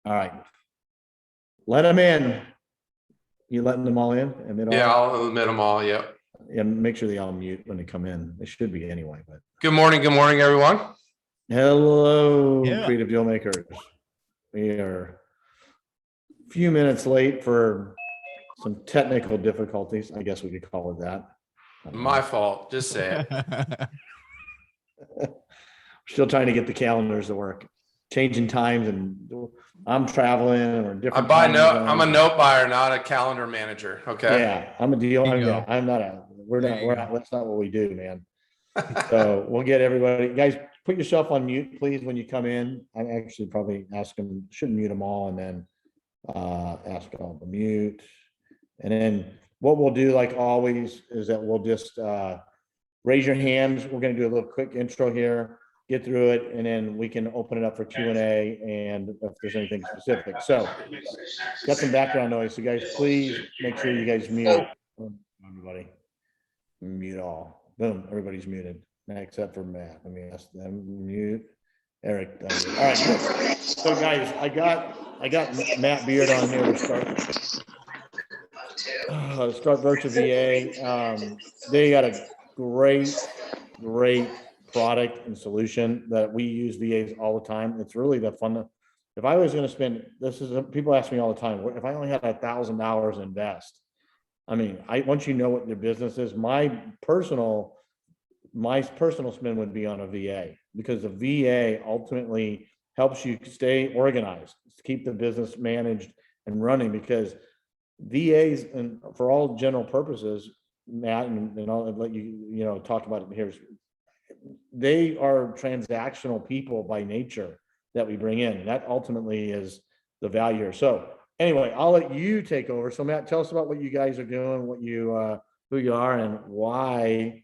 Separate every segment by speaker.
Speaker 1: All right. Let them in. You letting them all in?
Speaker 2: Yeah, I'll admit them all. Yep.
Speaker 1: And make sure they all mute when they come in. They should be anyway. But
Speaker 2: Good morning, everyone.
Speaker 1: hello, creative deal makers. We are a few minutes late for some technical difficulties. I guess we could call it that.
Speaker 2: My fault. Just say
Speaker 1: it. Still trying to get the calendars to work. Changing times, and I'm traveling or different.
Speaker 2: I'm a note buyer, not a calendar manager. Okay.
Speaker 1: Yeah, I'm a deal. I'm not a. That's not what we do, man. So we'll get everybody. Guys, put yourself on mute, please, when you come in. I'm actually probably shouldn't mute them all, and then ask all to mute. And then what we'll do, like always, is that we'll just raise your hands. We're going to do a little quick intro here, get through it, and then we can open it up for Q&A and if there's anything specific. So got some background noise. So guys, please make sure you guys mute everybody. Mute all. Boom, everybody's muted except for Matt. Let me ask them mute. Eric. All right, good. So guys, I got Matt Beard on here to start Virtual VA. They got a great product and solution that we use VAs all the time. It's really the fun. If I was going to spend, people ask me all the time, if I only had $1,000 to invest, I mean, once you know what your business is, my personal spend would be on a VA, because the VA ultimately helps you stay organized, keep the business managed and running, because VAs, and for all general purposes, Matt, and I'll let you talk about it here. They are transactional people by nature that we bring in. And that ultimately is the value here. So anyway, I'll let you take over. So Matt, tell us about what you guys are doing, what you, who you are, and why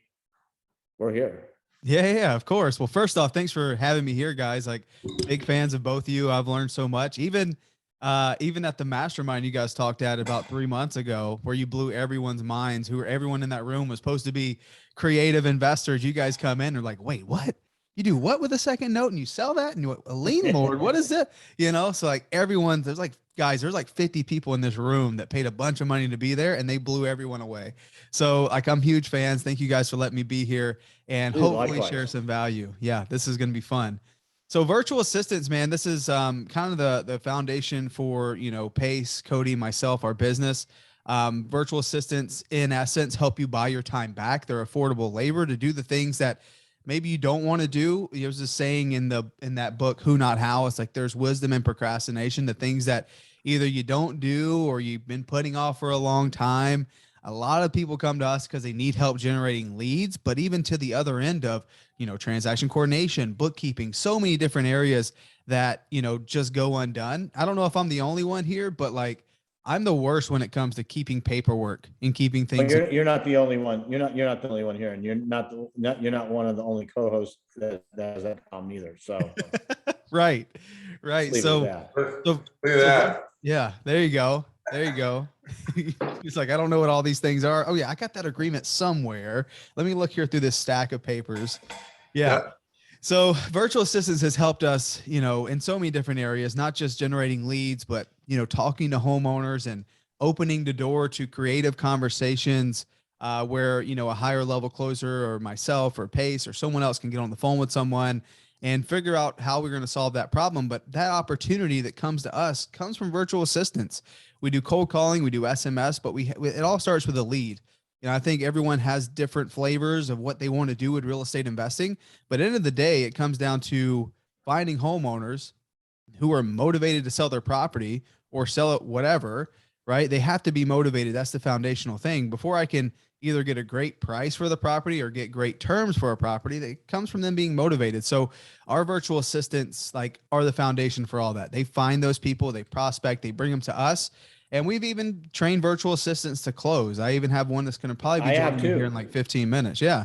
Speaker 1: we're here.
Speaker 3: Yeah, of course. Well, first off, thanks for having me here, guys. Like, big fans of both of you. I've learned so much. Even at the mastermind you guys talked at about 3 months ago, where you blew everyone's minds, everyone in that room was supposed to be creative investors. You guys come in and are like, wait, what? You do what with a second note and you sell that? And a lien lord, what is it? So like there's like 50 people in this room that paid a bunch of money to be there, and they blew everyone away. So like, I'm huge fans. Thank you guys for letting me be here and hopefully share some value. Yeah, this is going to be fun. So virtual assistants, man, this is kind of the foundation for, Pace, Cody, myself, our business. Virtual assistants, in essence, help you buy your time back. They're affordable labor to do the things that maybe you don't want to do. There's a saying in that book, Who Not How. It's like, there's wisdom in procrastination, the things that either you don't do or you've been putting off for a long time. A lot of people come to us because they need help generating leads, but even to the other end of, transaction coordination, bookkeeping, so many different areas that, just go undone. I don't know if I'm the only one here, but like, I'm the worst when it comes to keeping paperwork and keeping things.
Speaker 1: You're not the only one. You're not the only one here, and you're not one of the only co-hosts that has that problem either. So
Speaker 3: right. So yeah, there you go. It's like, I don't know what all these things are. Oh yeah, I got that agreement somewhere. Let me look here through this stack of papers. Yeah. So virtual assistants has helped us, in so many different areas, not just generating leads, but, talking to homeowners and opening the door to creative conversations where, a higher level closer or myself or Pace or someone else can get on the phone with someone and figure out how we're going to solve that problem. But that opportunity that comes to us comes from virtual assistants. We do cold calling, we do SMS, but it all starts with a lead. I think everyone has different flavors of what they want to do with real estate investing. But at the end of the day, it comes down to finding homeowners who are motivated to sell their property or sell it, whatever, right? They have to be motivated. That's the foundational thing. Before I can either get a great price for the property or get great terms for a property, that comes from them being motivated. So our virtual assistants are the foundation for all that. They find those people, they prospect, they bring them to us. And we've even trained virtual assistants to close. I even have one that's going to probably be joining me here in like 15 minutes. Yeah.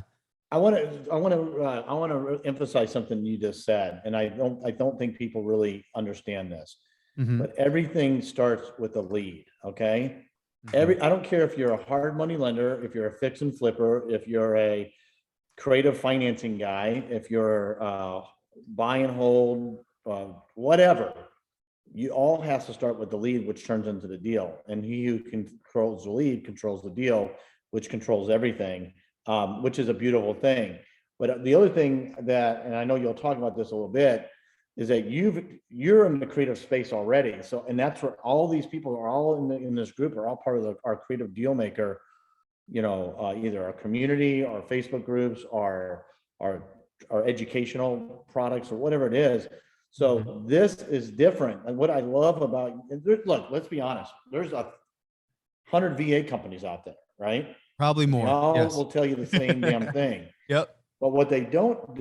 Speaker 1: I want to emphasize something you just said, and I don't think people really understand this. Mm-hmm. But everything starts with a lead. Okay. Mm-hmm. I don't care if you're a hard money lender, if you're a fix and flipper, if you're a creative financing guy, if you're buy and hold, whatever. you all has to start with the lead, which turns into the deal. And he who controls the lead controls the deal, which controls everything, which is a beautiful thing. But the other thing that, and I know you'll talk about this a little bit, is that you're in the creative space already. So, and that's where all these people are all in this group are all part of our creative deal maker, either our community, our Facebook groups, our educational products, or whatever it is. So this is different. And what I love about, look, let's be honest, there's 100 VA companies out there, right?
Speaker 3: Probably
Speaker 1: They
Speaker 3: more.
Speaker 1: all
Speaker 3: Yes.
Speaker 1: will tell you the same damn thing.
Speaker 3: Yep.
Speaker 1: But what they don't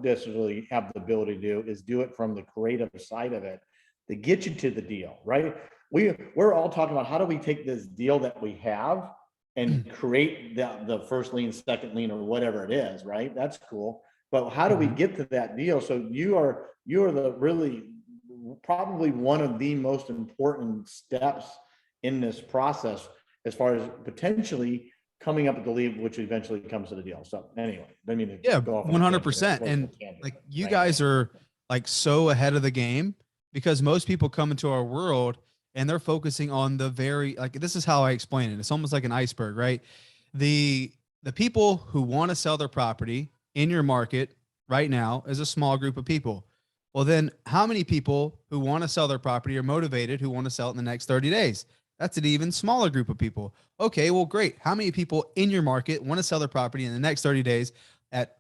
Speaker 1: necessarily have the ability to do is do it from the creative side of it to get you to the deal, right? We're all talking about how do we take this deal that we have and create the first lien, second lien, or whatever it is, right? That's cool. But how do we get to that deal? So you are the really probably one of the most important steps in this process as far as potentially coming up with the lead, which eventually comes to the deal. So anyway, I mean,
Speaker 3: Yeah, 100%. And like you guys are like so ahead of the game, because most people come into our world and they're focusing on the very, like, this is how I explain it. It's almost like an iceberg, right? The people who want to sell their property in your market right now is a small group of people. Well, then how many people who want to sell their property are motivated who want to sell it in the next 30 days? That's an even smaller group of people. Okay, well, great. How many people in your market want to sell their property in the next 30 days at,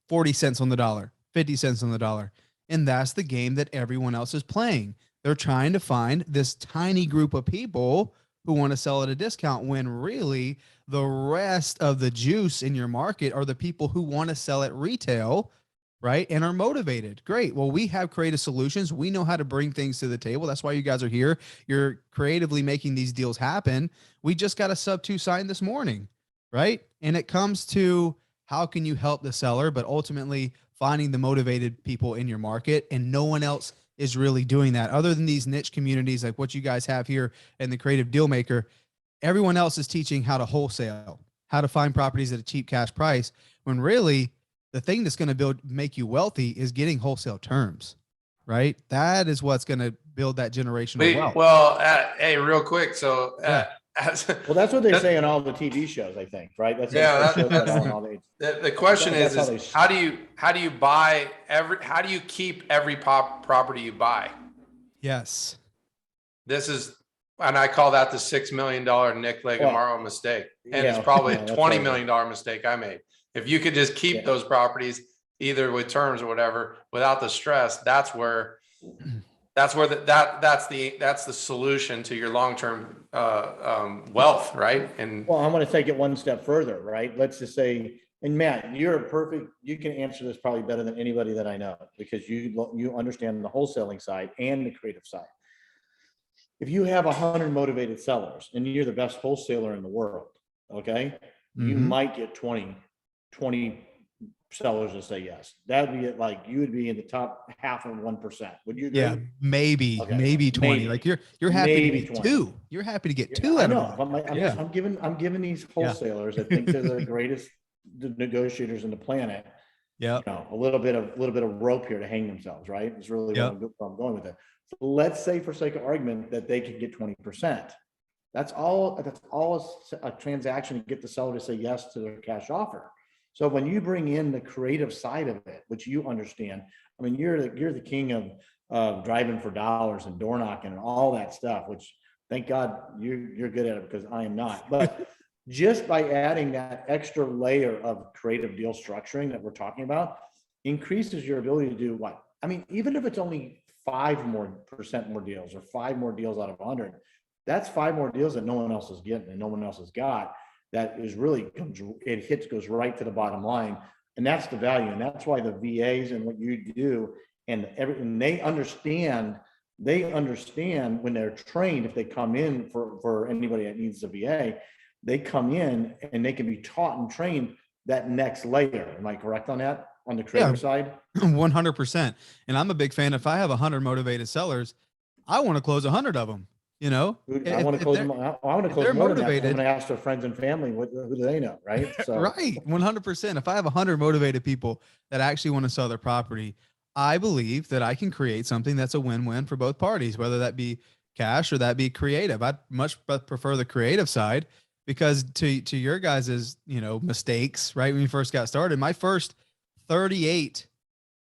Speaker 3: 40 cents on the dollar, 50 cents on the dollar? And that's the game that everyone else is playing. They're trying to find this tiny group of people who want to sell at a discount, when really the rest of the juice in your market are the people who want to sell at retail, right? And are motivated. Great. Well, we have creative solutions. We know how to bring things to the table. That's why you guys are here. You're creatively making these deals happen. We just got a sub-2 signed this morning, right? And it comes to how can you help the seller, but ultimately finding the motivated people in your market, and no one else is really doing that other than these niche communities like what you guys have here in the Creative Deal Maker. Everyone else is teaching how to wholesale, how to find properties at a cheap cash price, when really the thing that's going to make you wealthy is getting wholesale terms, right? That is what's going to build that generational wealth.
Speaker 2: Well, hey, real quick. So,
Speaker 1: well, that's what they say on all the TV shows, I think, right? That's
Speaker 2: the question is how do you keep every property you buy?
Speaker 3: Yes.
Speaker 2: And I call that the $6 million Nick Legamaro mistake. And it's probably a $20 million mistake I made. If you could just keep those properties either with terms or whatever, without the stress, that's the solution to your long-term wealth, right? And
Speaker 1: well, I'm going to take it one step further, right? Let's just say, and Matt, you can answer this probably better than anybody that I know, because you understand the wholesaling side and the creative side. If you have 100 motivated sellers and you're the best wholesaler in the world, okay, you might get 20 sellers to say yes. That would be like, you would be in the top half of 1%. Would you agree?
Speaker 3: Yeah, maybe 20. Maybe. Like you're happy to get 20. 2. You're happy to get 2 out of
Speaker 1: it. I'm giving these wholesalers that think they're the greatest negotiators in the planet.
Speaker 3: Yeah.
Speaker 1: A little bit of rope here to hang themselves, right? It's really where I'm going with it. So let's say, for sake of argument, that they can get 20%. That's all a transaction to get the seller to say yes to their cash offer. So when you bring in the creative side of it, which you understand, I mean, you're the king of driving for dollars and door knocking and all that stuff, which thank God you're good at it, because I am not. But just by adding that extra layer of creative deal structuring that we're talking about increases your ability to do what? I mean, even if it's only 5% more deals, or 5 more deals out of 100, that's 5 more deals that no one else is getting and no one else has got. That is really goes right to the bottom line. And that's the value. And that's why the VAs and what you do and they understand when they're trained, if they come in for anybody that needs a VA, they come in and they can be taught and trained that next layer. Am I correct on that? On the creative side?
Speaker 3: 100%. And I'm a big fan. If I have 100 motivated sellers, I want to close 100 of them.
Speaker 1: I want to close them. I want to close more than that. I'm going to ask their friends and family who do they know, right? So
Speaker 3: right, 100%. If I have 100 motivated people that actually want to sell their property, I believe that I can create something that's a win-win for both parties, whether that be cash or that be creative. I'd much prefer the creative side because to your guys's, mistakes, right? When you first got started, 38,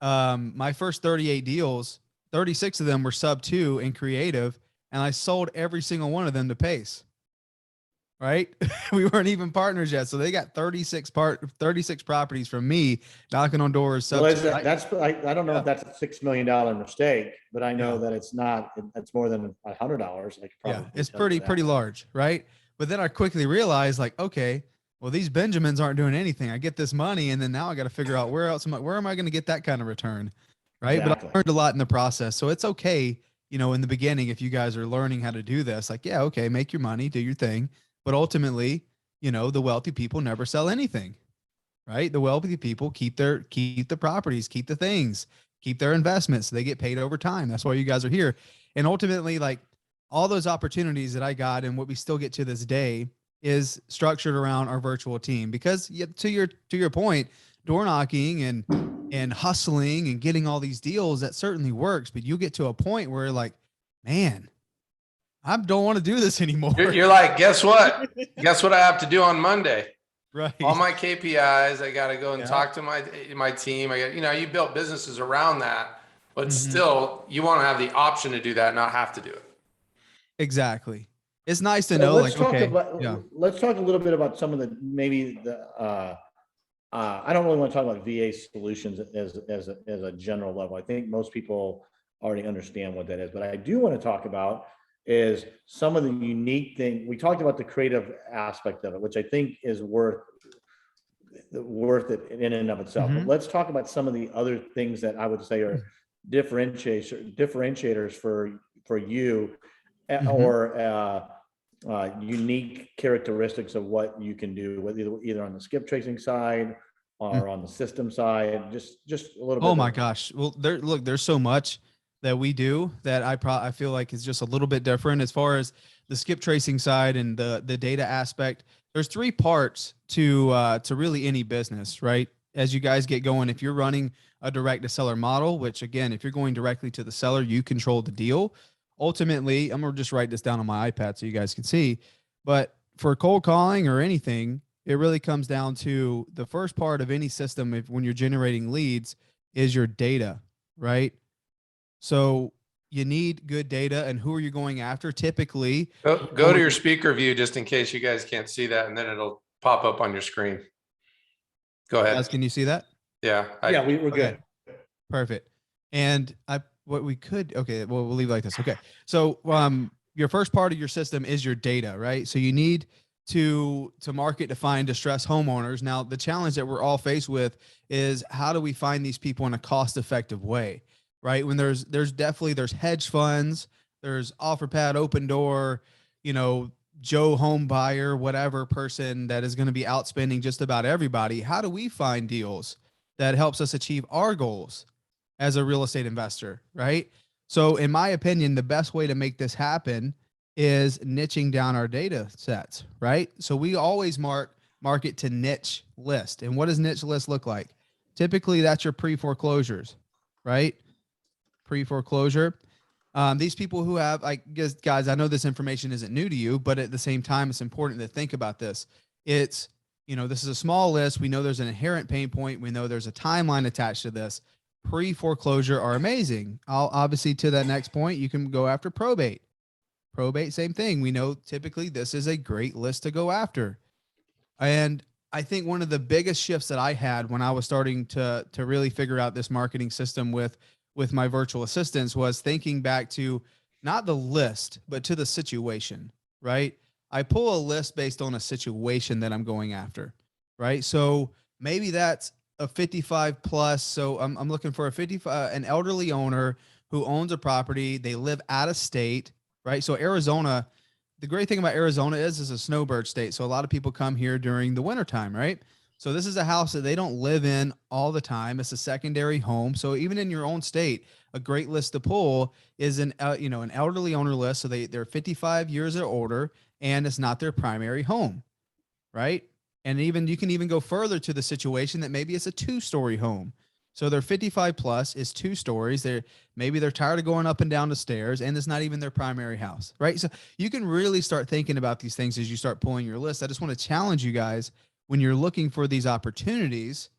Speaker 3: my first 38 deals, 36 of them were sub 2 in creative, and I sold every single one of them to Pace. Right? We weren't even partners yet. So they got 36 properties from me knocking on doors.
Speaker 1: Well, I don't know
Speaker 3: Yeah.
Speaker 1: if that's a $6 million mistake, but I know that it's not, it's more than $100. I could
Speaker 3: Yeah,
Speaker 1: probably
Speaker 3: it's
Speaker 1: tell you
Speaker 3: pretty
Speaker 1: that.
Speaker 3: large, right? But then I quickly realized, like, okay, well, these Benjamins aren't doing anything. I get this money, and then now I got to figure out where am I going to get that kind of return, right? But I
Speaker 1: Exactly.
Speaker 3: learned a lot in the process, so it's okay, in the beginning, if you guys are learning how to do this, like, yeah, okay, make your money, do your thing, but ultimately, the wealthy people never sell anything, right? The wealthy people keep the properties, keep the things, keep their investments. So they get paid over time. That's why you guys are here. And ultimately, like all those opportunities that I got and what we still get to this day is structured around our virtual team because to your point, door knocking and hustling and getting all these deals, that certainly works. But you get to a point where like, man, I don't want to do this anymore.
Speaker 2: You're like, guess what? Guess what I have to do on Monday?
Speaker 3: Right.
Speaker 2: All my KPIs, I got to go and talk to my team. I got, you built businesses around that, but still you want to have the option to do that, not have to do it.
Speaker 3: Exactly. It's nice to
Speaker 1: So
Speaker 3: know,
Speaker 1: let's
Speaker 3: like,
Speaker 1: talk
Speaker 3: okay,
Speaker 1: about,
Speaker 3: yeah.
Speaker 1: let's talk a little bit about some of the, maybe the, I don't really want to talk about VA solutions as a general level. I think most people already understand what that is, but I do want to talk about is some of the unique thing. We talked about the creative aspect of it, which I think is worth it in and of itself. But let's talk about some of the other things that I would say are differentiators for you or unique characteristics of what you can do, whether either on the skip tracing side or on the system side, just a little bit.
Speaker 3: Oh my gosh. Well, there's so much that we do that I feel like is just a little bit different as far as the skip tracing side and the data aspect. There's three parts to really any business, right? As you guys get going, if you're running a direct to seller model, which again, if you're going directly to the seller, you control the deal. Ultimately, I'm gonna just write this down on my iPad so you guys can see. But for cold calling or anything, it really comes down to the first part of any system. When you're generating leads, is your data, right? So you need good data, and who are you going after? Typically,
Speaker 2: Go to your speaker view just in case you guys can't see that, and then it'll pop up on your screen. Go ahead.
Speaker 3: guys, can you see that?
Speaker 2: Yeah.
Speaker 1: Yeah, we're good.
Speaker 3: Perfect. And we'll leave it like this. Okay. So, your first part of your system is your data, right? So you need to market to find distressed homeowners. Now, the challenge that we're all faced with is how do we find these people in a cost-effective way, right? When there's hedge funds, there's OfferPad, Open Door, Joe home buyer, whatever person that is going to be outspending just about everybody. How do we find deals that helps us achieve our goals as a real estate investor, right? So in my opinion, the best way to make this happen is niching down our data sets, right? So we always market to niche list. And what does niche list look like? Typically that's your pre-foreclosures, right? Pre-foreclosure. These people who have, guys, I know this information isn't new to you, but at the same time, it's important to think about this. It's, this is a small list. We know there's an inherent pain point. We know there's a timeline attached to this. Pre-foreclosure are amazing. Obviously, to that next point, you can go after probate. Probate, same thing. We know typically this is a great list to go after. And I think one of the biggest shifts that I had when I was starting to really figure out this marketing system with my virtual assistants was thinking back to not the list, but to the situation, right? I pull a list based on a situation that I'm going after, right? So maybe that's a 55 plus. So I'm looking for an elderly owner who owns a property. They live out of state, right? So Arizona, the great thing about Arizona is it's a snowbird state. So a lot of people come here during the wintertime, right? So this is a house that they don't live in all the time. It's a secondary home. So even in your own state, a great list to pull is an elderly owner list. So they're 55 years or older, and it's not their primary home, right? And you can even go further to the situation that maybe it's a 2-story home. So they're 55 plus, is 2 stories. Maybe they're tired of going up and down the stairs, and it's not even their primary house, right? So you can really start thinking about these things as you start pulling your list. I just want to challenge you guys when you're looking for these opportunities.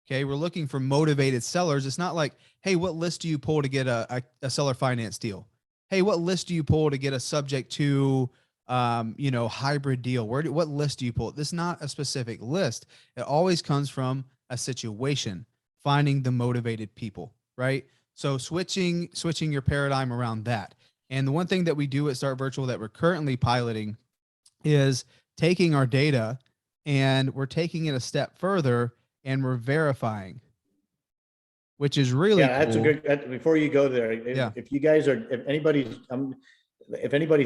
Speaker 3: Okay, we're looking for motivated sellers. It's not like, hey, what list do you pull to get a seller finance deal? Hey, what list do you pull to get a subject to hybrid deal? What list do you pull? This is not a specific list. It always comes from a situation, finding the motivated people, right? So switching your paradigm around that. And the one thing that we do at Start Virtual that we're currently piloting is taking our data and we're taking it a step further and we're verifying, which is really
Speaker 1: Yeah, that's
Speaker 3: cool.
Speaker 1: before you go there,
Speaker 3: Yeah.
Speaker 1: if you guys are, if anybody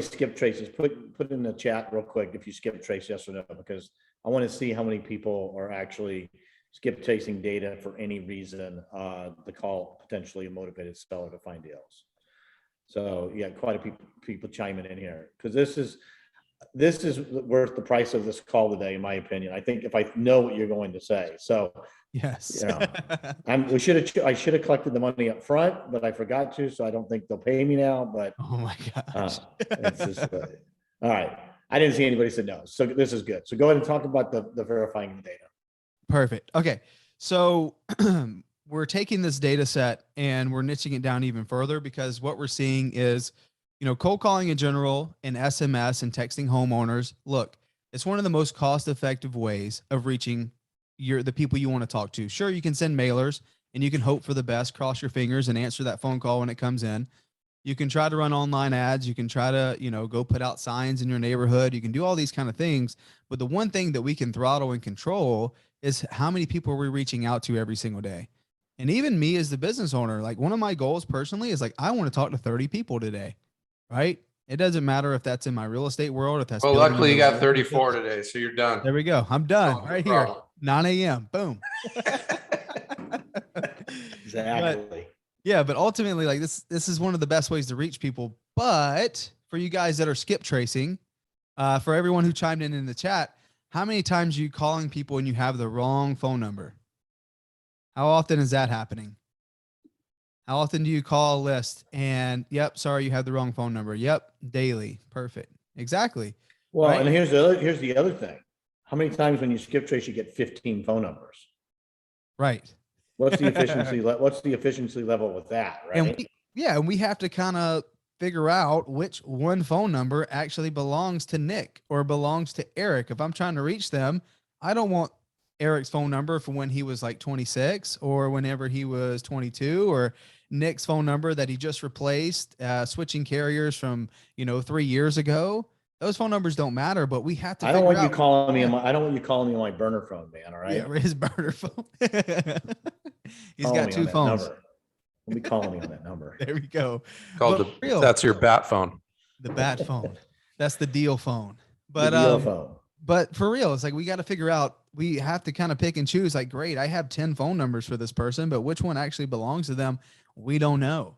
Speaker 1: skip traces, put in the chat real quick if you skip trace, yes or no, because I want to see how many people are actually skip tracing data for any reason to call potentially a motivated seller to find deals. So yeah, quite a few people chiming in here, because this is worth the price of this call today, in my opinion. I think if I know what you're going to say. So
Speaker 3: Yes.
Speaker 1: I should have collected the money up front, but I forgot to, so I don't think they'll pay me now. But
Speaker 3: Oh my gosh.
Speaker 1: it's just, all right. I didn't see anybody said no, so this is good. So go ahead and talk about the verifying the data.
Speaker 3: Perfect. Okay. So we're taking this data set and we're niching it down even further, because what we're seeing is, cold calling in general and SMS and texting homeowners. Look, it's one of the most cost-effective ways of reaching the people you want to talk to. Sure, you can send mailers and you can hope for the best, cross your fingers and answer that phone call when it comes in. You can try to run online ads. You can try to, go put out signs in your neighborhood. You can do all these kind of things. But the one thing that we can throttle and control is how many people we're reaching out to every single day. And even me as the business owner, like one of my goals personally is like, I want to talk to 30 people today, right? It doesn't matter if that's in my real estate world, if that's
Speaker 2: Well,
Speaker 3: building
Speaker 2: luckily you got
Speaker 3: relationships.
Speaker 2: 34 today, so you're done.
Speaker 3: There we go. I'm done
Speaker 2: No
Speaker 3: right here.
Speaker 2: problem.
Speaker 3: 9 a.m. Boom.
Speaker 1: Exactly.
Speaker 3: But ultimately, like this is one of the best ways to reach people. But for you guys that are skip tracing, for everyone who chimed in the chat, how many times are you calling people and you have the wrong phone number? How often is that happening? How often do you call a list and, yep, sorry, you have the wrong phone number? Yep, daily. Perfect. Exactly.
Speaker 1: Well,
Speaker 3: Right?
Speaker 1: and here's the other thing. How many times when you skip trace, you get 15 phone numbers?
Speaker 3: Right.
Speaker 1: What's the efficiency? What's the efficiency level with that? Right.
Speaker 3: And we have to kind of figure out which one phone number actually belongs to Nick or belongs to Eric. If I'm trying to reach them, I don't want Eric's phone number from when he was like 26 or whenever he was 22, or Nick's phone number that he just replaced, switching carriers from, 3 years ago. Those phone numbers don't matter, but we have to.
Speaker 1: I don't want you calling me. I don't want you calling me on my burner phone, man. All right.
Speaker 3: Yeah, his burner phone. He's got 2 phones.
Speaker 1: Let me call me on that number.
Speaker 3: There we go.
Speaker 2: That's your bat phone.
Speaker 3: The bat phone. That's the deal phone. But
Speaker 1: the deal phone.
Speaker 3: But for real, it's like we got to figure out. We have to kind of pick and choose. Like, great, I have 10 phone numbers for this person, but which one actually belongs to them? We don't know.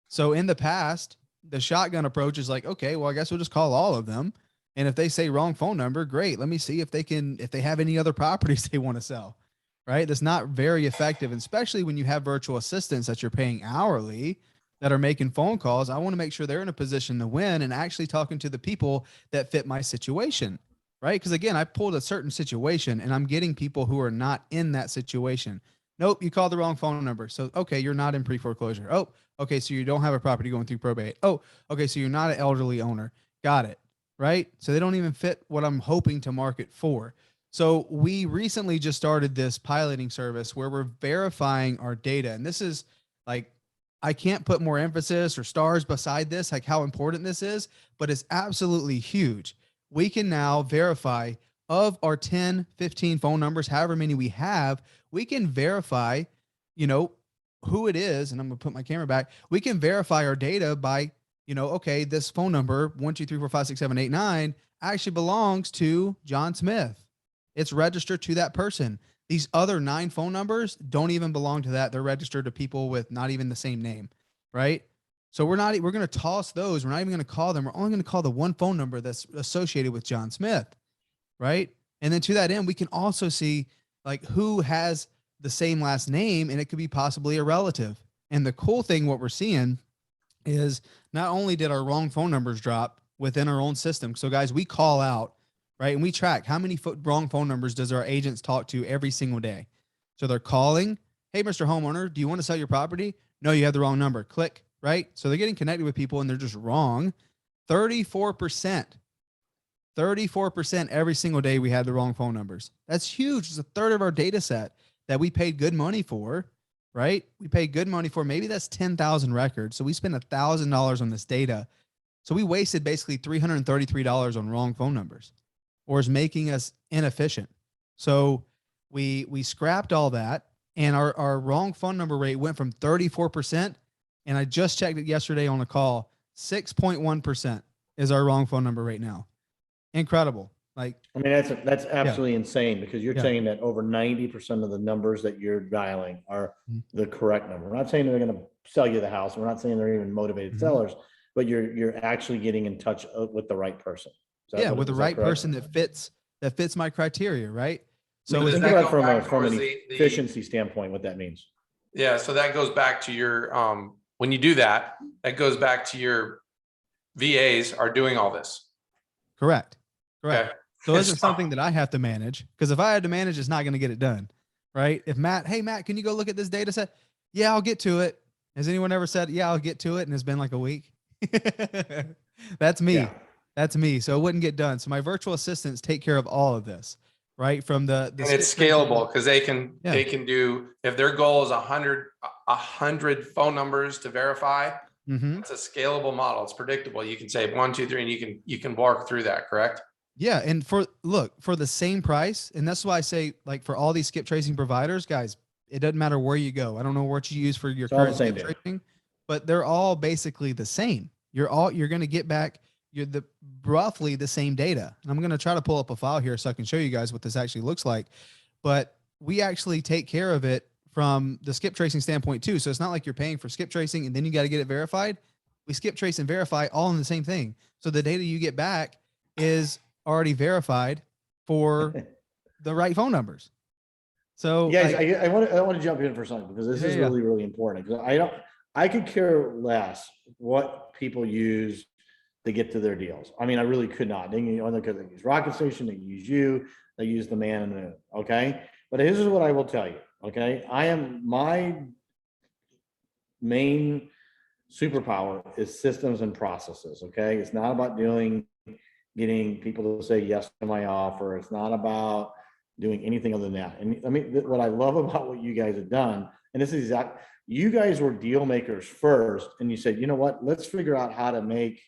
Speaker 3: So in the past, the shotgun approach is like, okay, well, I guess we'll just call all of them. And if they say wrong phone number, great. Let me see if they have any other properties they want to sell. Right. That's not very effective, especially when you have virtual assistants that you're paying hourly that are making phone calls. I want to make sure they're in a position to win and actually talking to the people that fit my situation. Right. Because again, I pulled a certain situation and I'm getting people who are not in that situation. Nope. You called the wrong phone number. So, okay, you're not in pre-foreclosure. Oh, okay. So you don't have a property going through probate. Oh, okay. So you're not an elderly owner. Got it. Right. So they don't even fit what I'm hoping to market for. So we recently just started this piloting service where we're verifying our data. And this is like, I can't put more emphasis or stars beside this, like how important this is, but it's absolutely huge. We can now verify of our 10, 15 phone numbers, however many we have, we can verify, who it is. And I'm going to put my camera back. We can verify our data by, okay, this phone number 1, 2, 3, 4, 5, 6, 7, 8, 9 actually belongs to John Smith. It's registered to that person. These other 9 phone numbers don't even belong to that. They're registered to people with not even the same name, right? So we're going to toss those. We're not even going to call them. We're only going to call the one phone number that's associated with John Smith, right? And then to that end, we can also see like who has the same last name, and it could be possibly a relative. And the cool thing, what we're seeing is not only did our wrong phone numbers drop within our own system. So guys, we call out, right? And we track how many wrong phone numbers does our agents talk to every single day. So they're calling, hey, Mr. Homeowner, do you want to sell your property? No, you have the wrong number. Click, right? So they're getting connected with people and they're just wrong. 34% every single day we had the wrong phone numbers. That's huge. It's a third of our data set that we paid good money for, right? We paid good money for. Maybe that's 10,000 records. So we spent $1,000 on this data. So we wasted basically $333 on wrong phone numbers, or is making us inefficient. So we scrapped all that, and our wrong phone number rate went from 34%. And I just checked it yesterday on a call, 6.1% is our wrong phone number right now. Incredible. Like,
Speaker 1: I mean, that's absolutely insane, because you're saying that over 90% of the numbers that you're dialing are the correct number. We're not saying they're going to sell you the house. We're not saying they're even motivated sellers, but you're actually getting in touch with the right person.
Speaker 3: With the right person that fits my criteria, right?
Speaker 2: So
Speaker 1: think about from an efficiency standpoint, what that means.
Speaker 2: Yeah. So that goes back to your, when you do that, that goes back to your VAs are doing all this.
Speaker 3: Correct.
Speaker 2: Okay.
Speaker 3: So it isn't something that I have to manage, because if I had to manage, it's not going to get it done. Right. If hey, Matt, can you go look at this data set? Yeah, I'll get to it. Has anyone ever said, yeah, I'll get to it, and it's been like a week? That's me. Yeah. That's me. So it wouldn't get done. So my virtual assistants take care of all of this, right? From the
Speaker 2: and it's scalable, because they can do, if their goal is 100 phone numbers to verify, it's a scalable model. It's predictable. You can say 1, 2, 3, and you can work through that. Correct.
Speaker 3: Yeah. And for the same price. And that's why I say, like, for all these skip tracing providers, guys, it doesn't matter where you go. I don't know what you use for your current skip tracing, but they're all basically the same. You're going to get back roughly the same data. And I'm going to try to pull up a file here so I can show you guys what this actually looks like, but we actually take care of it from the skip tracing standpoint too. So it's not like you're paying for skip tracing and then you got to get it verified. We skip trace and verify all in the same thing. So the data you get back is already verified for the right phone numbers. So
Speaker 1: guys, I want to jump in for something, because this is really, really important. I could care less what people use to get to their deals. I mean, I really could not. They use Rocket Station, they use you, they use the man in the, okay. But this is what I will tell you. Okay. My main superpower is systems and processes. Okay. It's not about getting people to say yes to my offer. It's not about doing anything other than that. And I mean, what I love about what you guys have done, and this is you guys were deal makers first, and you said, you know what, let's figure out how to make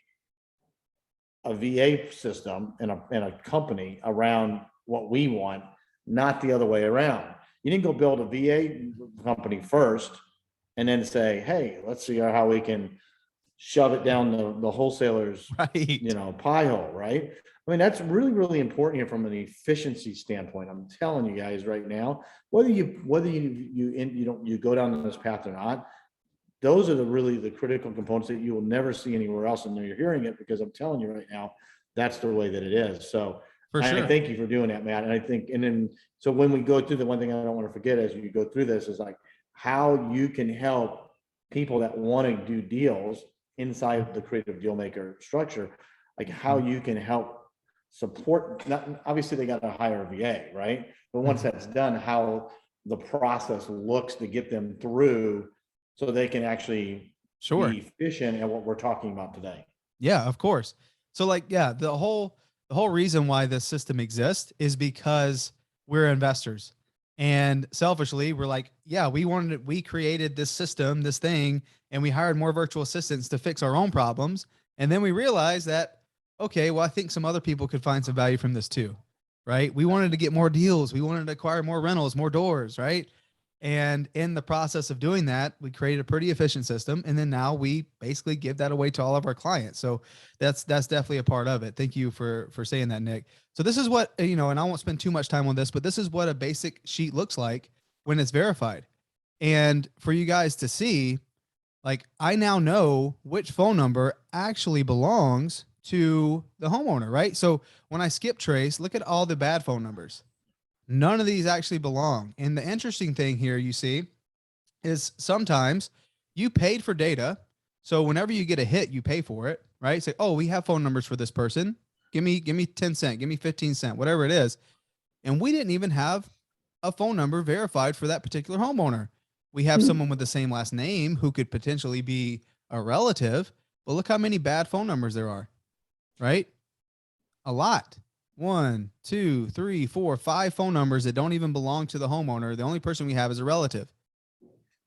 Speaker 1: a VA system and a company around what we want, not the other way around. You didn't go build a VA company first and then say, hey, let's see how we can shove it down the wholesaler's pie hole, right? I mean, that's really, really important here from an efficiency standpoint. I'm telling you guys right now, whether you go down this path or not, those are the critical components that you will never see anywhere else. And you're hearing it, because I'm telling you right now, that's the way that it is. So I thank you for doing that, Matt. And I think, so when we go through, the one thing I don't want to forget as you go through this is like how you can help people that want to do deals inside the creative deal maker structure, like how you can help support. Obviously they got to hire a VA, right? But once that's done, how the process looks to get them through so they can actually be efficient at what we're talking about today.
Speaker 3: Yeah, of course. So the whole reason why this system exists is because we're investors, and selfishly we're like, yeah, we created this system, this thing, and we hired more virtual assistants to fix our own problems. And then we realized that, okay, well, I think some other people could find some value from this too, right? We wanted to get more deals. We wanted to acquire more rentals, more doors, right? And in the process of doing that, we created a pretty efficient system. And then now we basically give that away to all of our clients. So that's definitely a part of it. Thank you for saying that, Nick. So this is what, and I won't spend too much time on this, but this is what a basic sheet looks like when it's verified. And for you guys to see, like, I now know which phone number actually belongs to the homeowner, right? So when I skip trace, look at all the bad phone numbers. None of these actually belong. And the interesting thing here you see is sometimes you paid for data. So whenever you get a hit, you pay for it, right? Say, oh, we have phone numbers for this person. Give me 10 cent, give me 15 cent, whatever it is. And we didn't even have a phone number verified for that particular homeowner. We have someone with the same last name who could potentially be a relative, but look how many bad phone numbers there are, right? A lot. 1, 2, 3, 4, 5 phone numbers that don't even belong to the homeowner. The only person we have is a relative.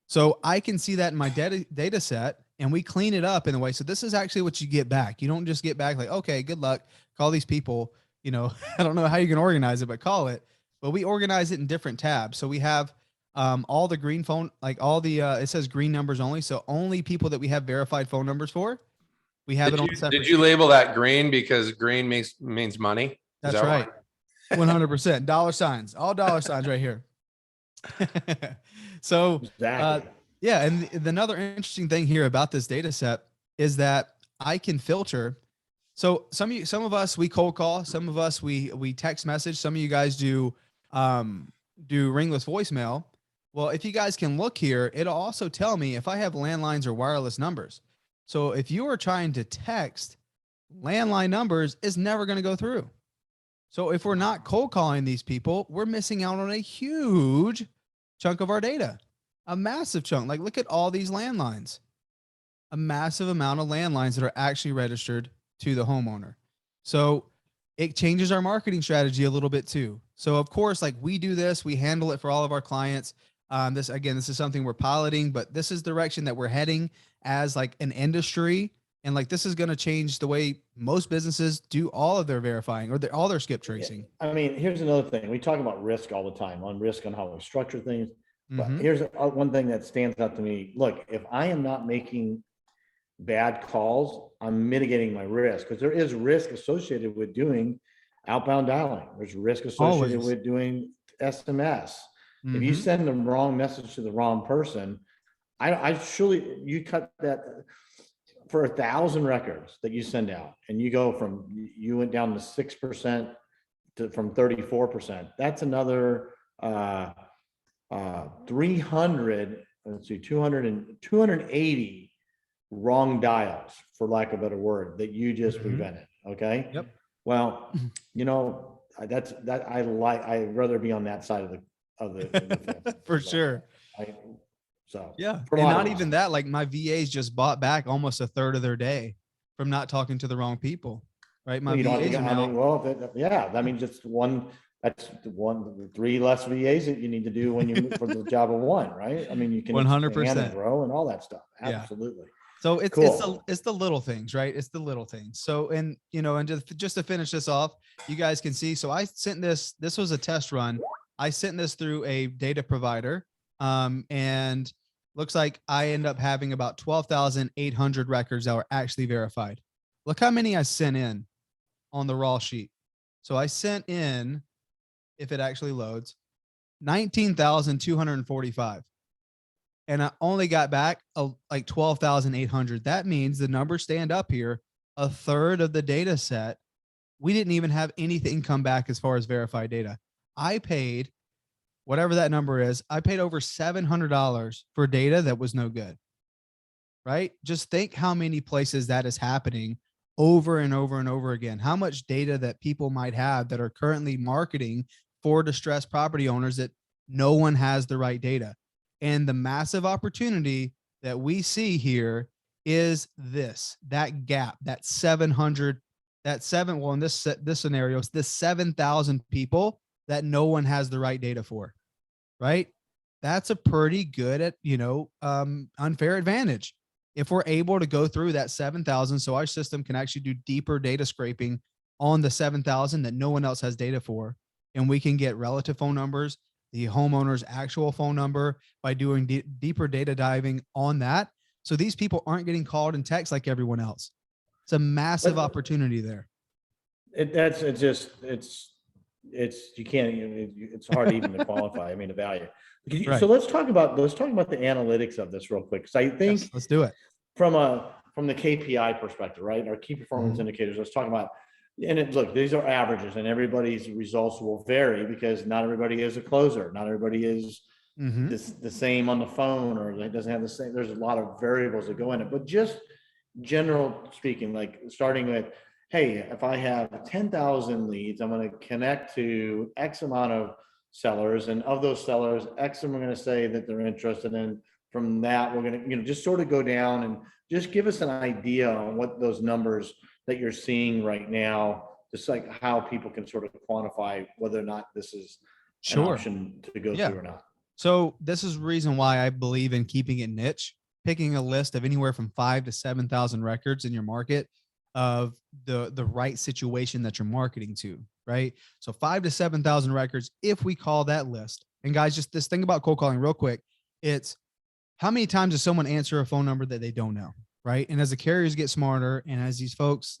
Speaker 3: So I can see that in my data set, and we clean it up in a way. So this is actually what you get back. You don't just get back like, okay, good luck. Call these people. You know, I don't know how you can organize it, but call it. But we organize it in different tabs. So we have all the green phone, like all the, it says green numbers only. So only people that we have verified phone numbers for, we have it on separate.
Speaker 2: Did you label that green because green means money?
Speaker 3: That's that right. 100% dollar signs, all dollar signs right here. So,
Speaker 1: exactly.
Speaker 3: Yeah. And another interesting thing here about this data set is that I can filter. So some of us, we cold call, some of us, we text message. Some of you guys do ringless voicemail. Well, if you guys can look here, it'll also tell me if I have landlines or wireless numbers. So if you are trying to text, landline numbers is never going to go through. So if we're not cold calling these people, we're missing out on a huge chunk of our data, a massive chunk. Like, look at all these landlines, a massive amount of landlines that are actually registered to the homeowner. So it changes our marketing strategy a little bit too. So of course, like we do this, we handle it for all of our clients. This is something we're piloting, but this is the direction that we're heading as like an industry. And like, this is going to change the way most businesses do all of their verifying or all their skip tracing.
Speaker 1: I mean, here's another thing. We talk about risk all the time, on risk, on how we structure things. But here's one thing that stands out to me. Look, if I am not making bad calls, I'm mitigating my risk, because there is risk associated with doing outbound dialing. There's risk associated with doing SMS. If you send the wrong message to the wrong person, I surely, you cut that for 1,000 records that you send out, and you went down to 6% from 34%. That's another 300, let's see, 280 wrong dials, for lack of a better word, that you just prevented. Okay.
Speaker 3: Yep.
Speaker 1: Well, you know, I'd rather be on that side of the fence.
Speaker 3: For sure.
Speaker 1: So
Speaker 3: yeah, and not even that, like my VAs just bought back almost a third of their day from not talking to the wrong people, right? My VAs are now,
Speaker 1: I mean, just one, that's 3 less VAs that you need to do when you move for the job of one, right? I mean, you can
Speaker 3: 100%
Speaker 1: grow and all that stuff. Absolutely.
Speaker 3: Yeah. So it's cool. It's the little things, right? It's the little things. So, and you know, and just to finish this off, you guys can see. So I sent this was a test run. I sent this through a data provider, and looks like I end up having about 12,800 records that were actually verified. Look how many I sent in on the raw sheet. So I sent in, if it actually loads, 19,245. And I only got back like 12,800. That means the numbers stand up here. A third of the data set, we didn't even have anything come back as far as verified data. I paid whatever that number is. I paid over $700 for data that was no good, right? Just think how many places that is happening over and over and over again. How much data that people might have that are currently marketing for distressed property owners that no one has the right data. And the massive opportunity that we see here is that gap, that 700, well, in this scenario, it's this 7,000 people that no one has the right data for, right? That's a pretty good unfair advantage. If we're able to go through that 7,000, so our system can actually do deeper data scraping on the 7,000 that no one else has data for, and we can get relative phone numbers, the homeowner's actual phone number by doing deeper data diving on that. So these people aren't getting called and text like everyone else. It's a massive opportunity there.
Speaker 1: It's hard even to qualify. I mean, the value. Right. So let's talk about the analytics of this real quick. So I think
Speaker 3: let's do it
Speaker 1: from the KPI perspective, right? Our key performance indicators. Let's talk about, look, these are averages, and everybody's results will vary because not everybody is a closer. Not everybody is the same on the phone, or it doesn't have the same. There's a lot of variables that go in it, but just general speaking, like starting with, hey, if I have 10,000 leads, I'm going to connect to X amount of sellers, and of those sellers, X I'm going to say that they're interested in. From that, we're going to, just sort of go down and just give us an idea on what those numbers that you're seeing right now, just like how people can sort of quantify whether or not this is an option to go through or not.
Speaker 3: So this is the reason why I believe in keeping it niche, picking a list of anywhere from 5,000 to 7,000 records in your market of the right situation that you're marketing to, right? So 5,000 to 7,000 records, if we call that list. And guys, just this thing about cold calling real quick, it's how many times does someone answer a phone number that they don't know, right? And as the carriers get smarter, and as these folks,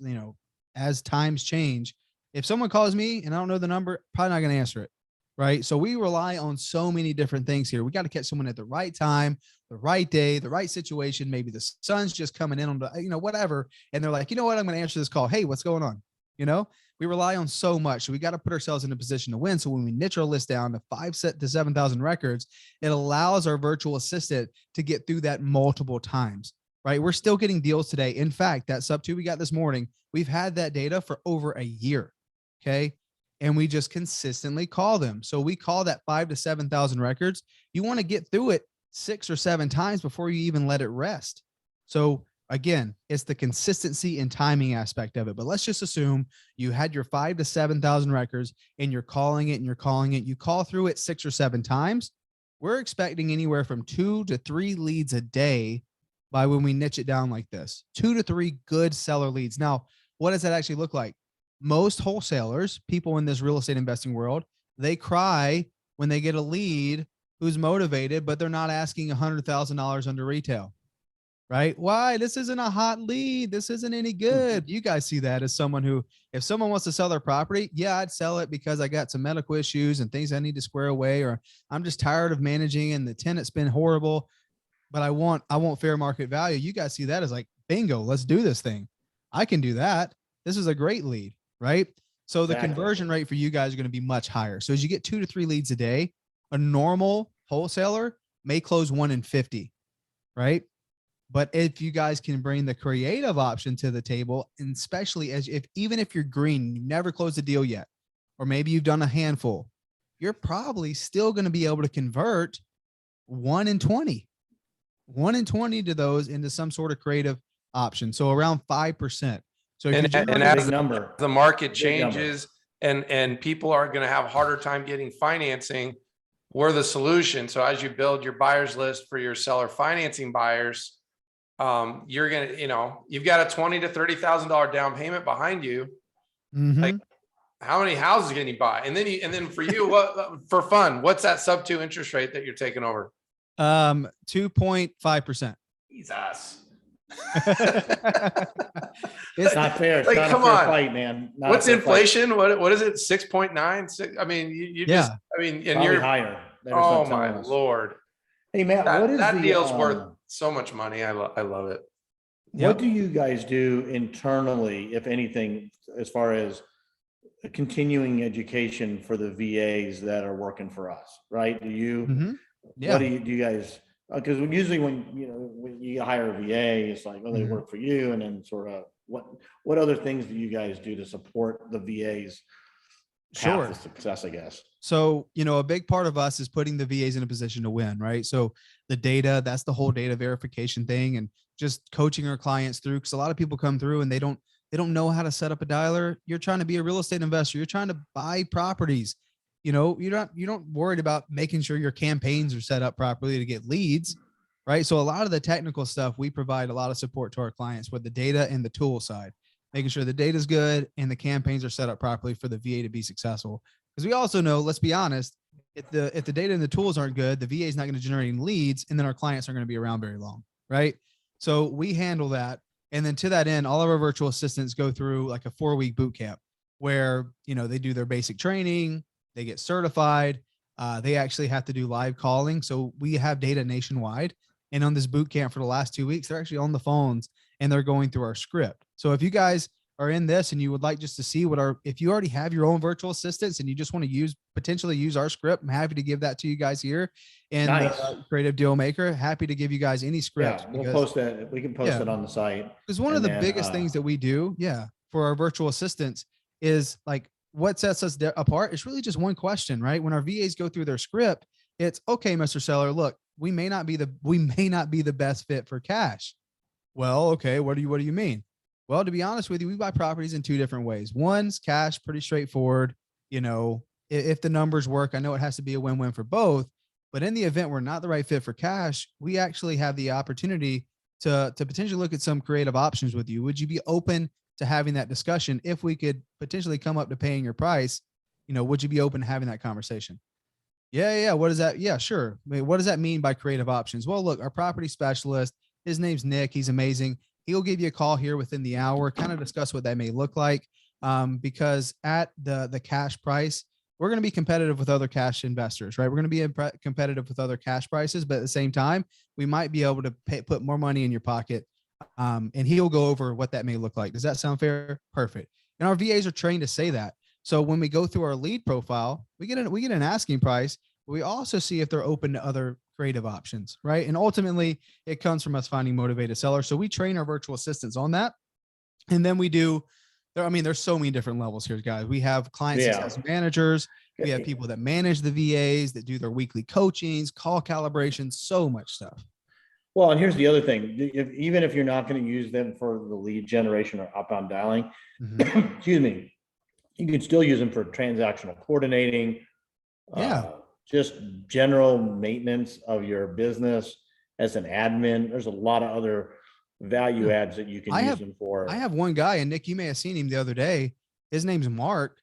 Speaker 3: as times change, if someone calls me and I don't know the number, probably not going to answer it, right? So we rely on so many different things here. We got to catch someone at the right time, the right day, the right situation. Maybe the sun's just coming in on the, whatever. And they're like, you know what? I'm going to answer this call. Hey, what's going on? We rely on so much. So we got to put ourselves in a position to win. So when we niche our list down to 5,000 to 7,000 records, it allows our virtual assistant to get through that multiple times, right? We're still getting deals today. In fact, that sub 2 we got this morning, we've had that data for over a year. Okay. And we just consistently call them. So we call that 5,000 to 7,000 records. You want to get through it 6 or 7 times before you even let it rest. So again, it's the consistency and timing aspect of it. But let's just assume you had your 5,000 to 7,000 records and you're calling it and you're calling it. You call through it 6 or 7 times. We're expecting anywhere from 2 to 3 leads a day by when we niche it down like this. 2 to 3 good seller leads. Now, what does that actually look like? Most wholesalers, people in this real estate investing world, they cry when they get a lead who's motivated, but they're not asking $100,000 under retail, right? Why? This isn't a hot lead. This isn't any good. You guys see that as someone who, if someone wants to sell their property, yeah, I'd sell it because I got some medical issues and things I need to square away, or I'm just tired of managing and the tenant's been horrible, but I want fair market value. You guys see that as like, bingo, let's do this thing. I can do that. This is a great lead, right? So the conversion rate for you guys is going to be much higher. So as you get 2 to 3 leads a day, a normal wholesaler may close 1 in 50, right? But if you guys can bring the creative option to the table, and especially even if you're green, you've never closed a deal yet, or maybe you've done a handful, you're probably still going to be able to convert 1 in 20 to those into some sort of creative option. So around 5%. So
Speaker 2: and as the market changes and people are going to have a harder time getting financing, we're the solution. So as you build your buyers list for your seller financing buyers, you're going to, you've got a $20,000 to $30,000 down payment behind you. Like, how many houses can you buy? And then for you, what for fun, what's that sub 2 interest rate that you're taking over?
Speaker 3: 2.5%.
Speaker 2: Jesus.
Speaker 1: It's not fair. It's
Speaker 2: like,
Speaker 1: not
Speaker 2: come
Speaker 1: a fair
Speaker 2: on,
Speaker 1: fight, man.
Speaker 2: What's inflation? What is it? 6.9? I mean, you just, and
Speaker 1: probably
Speaker 2: you're
Speaker 1: higher.
Speaker 2: Oh my Lord.
Speaker 1: Hey, Matt,
Speaker 2: that deal's worth so much money. I love it.
Speaker 1: What do you guys do internally, if anything, as far as continuing education for the VAs that are working for us, right? Do you, what do you guys, because usually when you hire a VA, it's like, well, they work for you, and then sort of what other things do you guys do to support the VAs path to success, I guess?
Speaker 3: So, a big part of us is putting the VAs in a position to win, right? So the data, that's the whole data verification thing, and just coaching our clients through, because a lot of people come through and they don't know how to set up a dialer. You're trying to be a real estate investor. You're trying to buy properties. You're not worried about making sure your campaigns are set up properly to get leads, right? So a lot of the technical stuff, we provide a lot of support to our clients with the data and the tool side, making sure the data is good and the campaigns are set up properly for the VA to be successful. Because we also know, let's be honest, if the data and the tools aren't good, the VA is not going to generate any leads, and then our clients aren't going to be around very long, right? So we handle that. And then to that end, all of our virtual assistants go through like a 4-week boot camp where, they do their basic training, they get certified. They actually have to do live calling. So we have data nationwide. And on this boot camp for the last 2 weeks, they're actually on the phones and they're going through our script. So if you guys are in this and you would like just to see if you already have your own virtual assistants and you just want to potentially use our script, I'm happy to give that to you guys here. And
Speaker 1: Nice.
Speaker 3: Creative Deal Maker, happy to give you guys any scripts.
Speaker 1: Yeah, we'll post that. We can post
Speaker 3: Yeah.
Speaker 1: it on the site.
Speaker 3: Because one of the biggest things that we do, for our virtual assistants is like what sets us apart. It's really just one question, right? When our VAs go through their script, it's okay, Mr. Seller, look, we may not be the best fit for cash. Well, okay, what do you mean? Well, to be honest with you, we buy properties in two different ways. One's cash, pretty straightforward. You know, if the numbers work, I know it has to be a win-win for both. But in the event we're not the right fit for cash, we actually have the opportunity to potentially look at some creative options with you. Would you be open to having that discussion if we could potentially come up to paying your price? You know, would you be open to having that conversation? Yeah. What is that? Yeah, sure. I mean, what does that mean by creative options? Well, look, our property specialist, his name's Nick. He's amazing. He'll give you a call here within the hour, kind of discuss what that may look like. Because at the cash price, we're going to be competitive with other cash investors, right? We're going to be competitive with other cash prices, but at the same time, we might be able to put more money in your pocket. And he'll go over what that may look like. Does that sound fair? Perfect. And our VAs are trained to say that. So when we go through our lead profile, we get an asking price. But we also see if they're open to other creative options, right? And ultimately, it comes from us finding motivated sellers. So we train our virtual assistants on that, and then we do. There's so many different levels here, guys. We have client success managers. We have people that manage the VAs, that do their weekly coachings, call calibrations, so much stuff.
Speaker 1: Well, and here's the other thing. Even if you're not going to use them for the lead generation or outbound dialing, excuse me, you can still use them for transactional coordinating. Just general maintenance of your business as an admin. There's a lot of other value adds that you can use them for.
Speaker 3: I have one guy, and Nick, you may have seen him the other day. His name's Mark.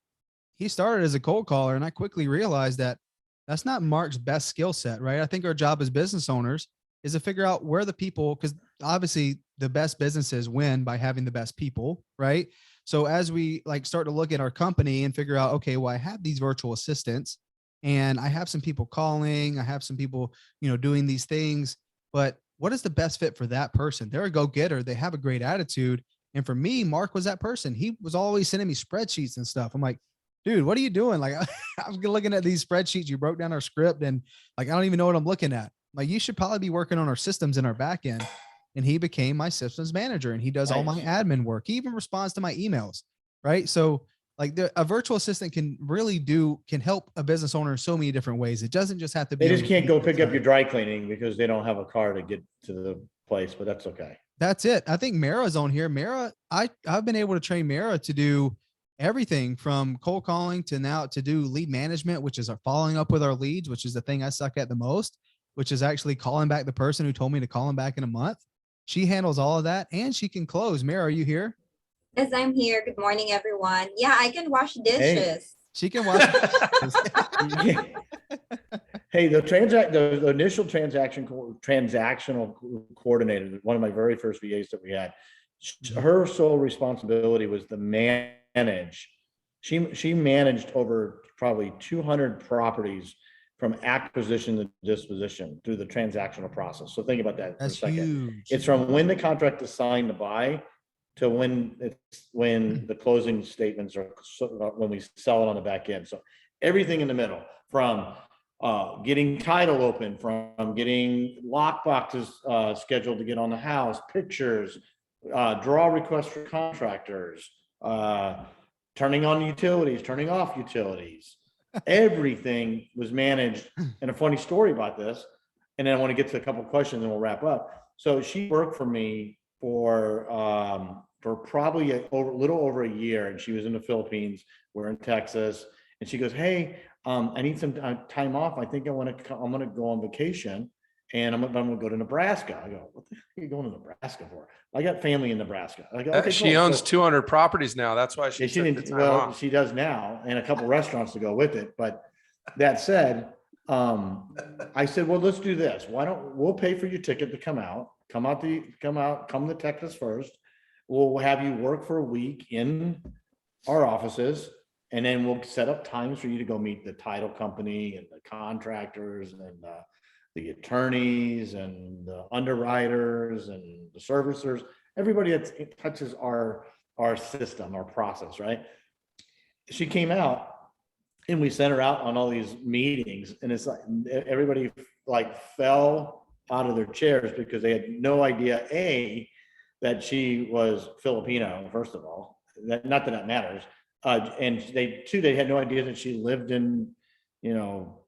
Speaker 3: He started as a cold caller, and I quickly realized that that's not Mark's best skill set, right? I think our job as business owners is to figure out where the people, because obviously the best businesses win by having the best people, right? So as we start to look at our company and figure out, okay, well, I have these virtual assistants and I have some people calling, I have some people, doing these things, but what is the best fit for that person? They're a go-getter. They have a great attitude. And for me, Mark was that person. He was always sending me spreadsheets and stuff. I'm like, dude, what are you doing? I was looking at these spreadsheets. You broke down our script and I don't even know what I'm looking at. You should probably be working on our systems in our back end. And he became my systems manager and he does all my admin work. He even responds to my emails. Right. So a virtual assistant can help a business owner in so many different ways. It doesn't just have to be.
Speaker 1: They just can't go pick up your dry cleaning because they don't have a car to get to the place, but that's okay.
Speaker 3: That's it. I think Mara's on here. Mara, I've been able to train Mara to do everything from cold calling to now to do lead management, which is our following up with our leads, which is the thing I suck at the most, which is actually calling back the person who told me to call him back in a month. She handles all of that and she can close. Mara, are you here?
Speaker 4: Yes, I'm here. Good morning, everyone. Yeah, I can wash dishes.
Speaker 3: Hey, she can wash dishes.
Speaker 1: Hey, the initial transactional coordinator, one of my very first VAs that we had, her sole responsibility was to manage. She managed over probably 200 properties from acquisition to disposition through the transactional process. So think about that for a second. Huge. It's from when the contract is signed to buy to when the closing statements are, when we sell it on the back end. So everything in the middle, from getting title open, from getting lock boxes scheduled to get on the house, pictures, draw requests for contractors, turning on utilities, turning off utilities. Everything was managed. And a funny story about this, and then I want to get to a couple of questions and we'll wrap up. So she worked for me for probably a little over a year, and she was in the Philippines. We're in Texas, and she goes, "Hey, I need some time off. I think I'm going to go on vacation, and I'm going to go to Nebraska." I go, "What the heck are you going to Nebraska for?" I got family in Nebraska. I go, "Okay,
Speaker 2: she
Speaker 1: cool."
Speaker 2: owns 200 properties now. That's why she
Speaker 1: didn't. Well, she does now, and a couple restaurants to go with it. But that said, I said, "Well, let's do this. We'll pay for your ticket to come out. Come to Texas first. We'll have you work for a week in our offices, and then we'll set up times for you to go meet the title company and the contractors and the attorneys and the underwriters and the servicers, everybody that touches our our system, our process, right? She came out and we sent her out on all these meetings, and it's like everybody like fell out of their chairs because they had no idea, A, that she was Filipino, first of all, not that matters. And they had no idea that she lived in, you know,